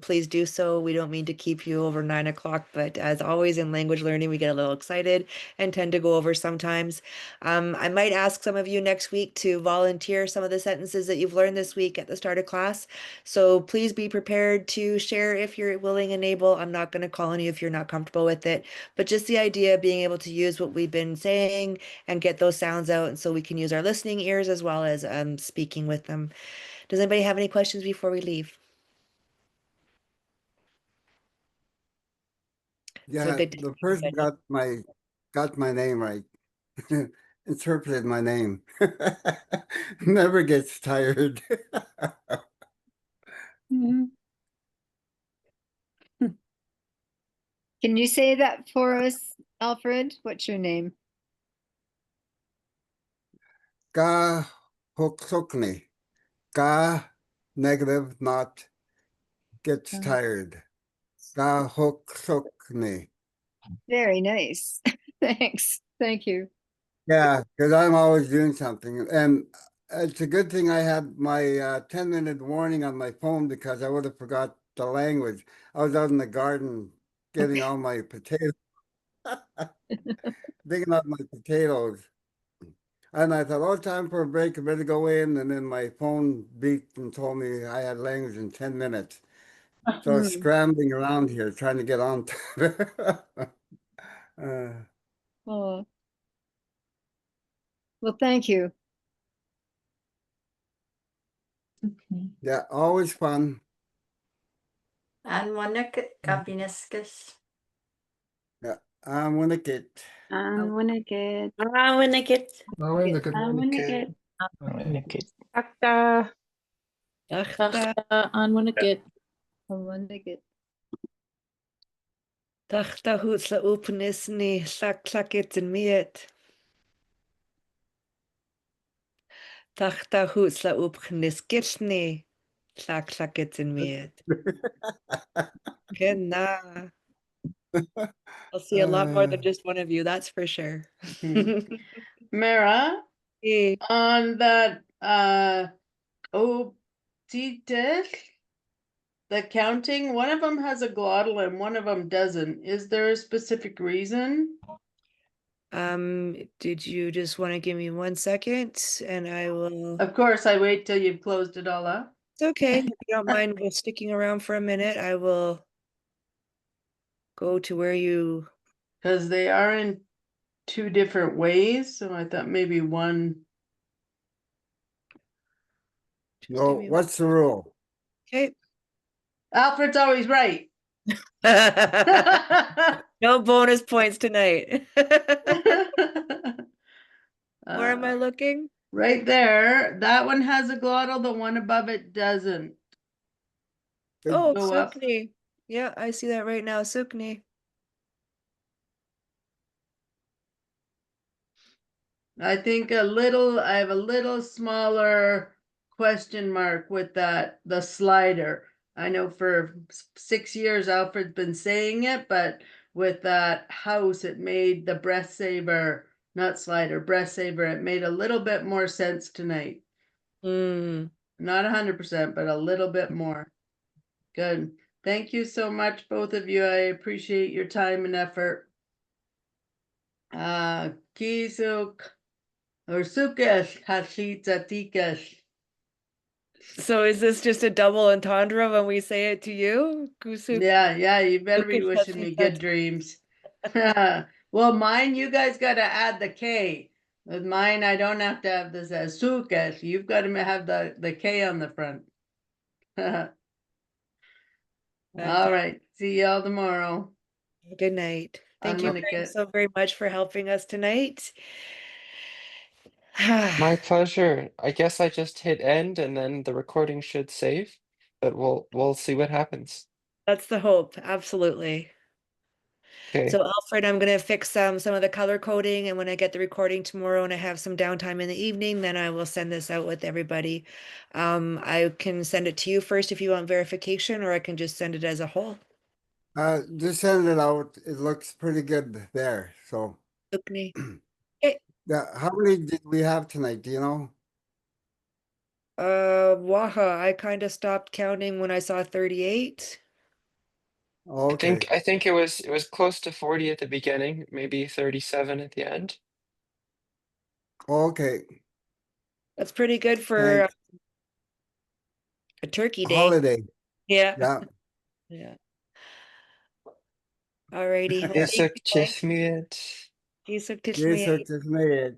please do so. We don't mean to keep you over 9 o'clock, but as always in language learning, we get a little excited and tend to go over sometimes. I might ask some of you next week to volunteer some of the sentences that you've learned this week at the start of class. So please be prepared to share if you're willing and able. I'm not going to call on you if you're not comfortable with it, but just the idea of being able to use what we've been saying and get those sounds out, and so we can use our listening ears as well as speaking with them. Does anybody have any questions before we leave? So Yeah, good to the see person everybody. got my name right. Interpreted my name. Never gets tired. Mhm. Can you say that for us, Alfred? What's your name? Ga hoksokni. Ga negative, not gets tired. Ga hoksokni. Very nice. Thanks. Thank you. Yeah, because I'm always doing something. And it's a good thing I had my 10-minute warning on my phone, because I would have forgot the language. I was out in the garden getting all my potatoes, digging up my potatoes. And I thought, oh, time for a break. I better go in. And then my phone beeped and told me I had language in 10 minutes. So I was scrambling around here trying to get on. Oh, well, thank you. Okay. Yeah, always fun. And Monica Kabineskus. Yeah, I'm gonna get. Winnicket. Winnicket. Winnicket. Akta. Tachta, On Winnipeg. Winnicket. tachta hutla upnisni, tlakit and miet. Tachta hutla upniskitni, tlakit and miet. Kena. I'll see a lot more than just one of you, that's for sure. Mara, Hey. on that Otites, the counting, one of them has a glottal and one of them doesn't. Is there a specific reason? Did you just want to give me 1 second and I will. Of course, I wait till you've closed it all up. It's okay. If you don't mind just sticking around for a minute, I will go to where you. Because they are in two different ways, so I thought maybe one. No, what's the rule? Okay. Alfred's always right. No bonus points tonight. Where am I looking? Right there. That one has a glottal, the one above it doesn't. Oh, Go up. Sukni. Yeah, I see that right now. Sukni. I think I have a little smaller question mark with that, the slider. I know for 6 years Alfred's been saying it, but with that house, it made the breath saver, not slider, breath saver, it made a little bit more sense tonight. Mm. Not 100%, but a little bit more. Good. Thank you so much, both of you. I appreciate your time and effort. Kisuk Or sukesh tikesh. So is this just a double entendre when we say it to you? Kusuk. Yeah, you better be wishing me good dreams. Well, mine, you guys got to add the K. With mine, I don't have to have this as sukesh. You've got to have the K on the front. All right. See y'all tomorrow. Good night. Thank I'm you gonna guys get so very much for helping us tonight. My pleasure. I guess I just hit end and then the recording should save, but we'll see what happens. That's the hope. Absolutely. Okay. So Alfred, I'm gonna fix some of the color coding, and when I get the recording tomorrow and I have some downtime in the evening, then I will send this out with everybody. I can send it to you first if you want verification, or I can just send it as a whole. Just send it out. It looks pretty good there. So Okay. yeah, how many did we have tonight? Do you know? Waha, I kind of stopped counting when I saw 38. Okay. I think it was close to 40 at the beginning, maybe 37 at the end. Okay. That's pretty good for Thanks. a turkey day. Holiday. Yeah. Yeah. Yeah. Alrighty. Well, thank Isaac you, guys. Chismiet. Isaac Tishmiya. Yes, it is made.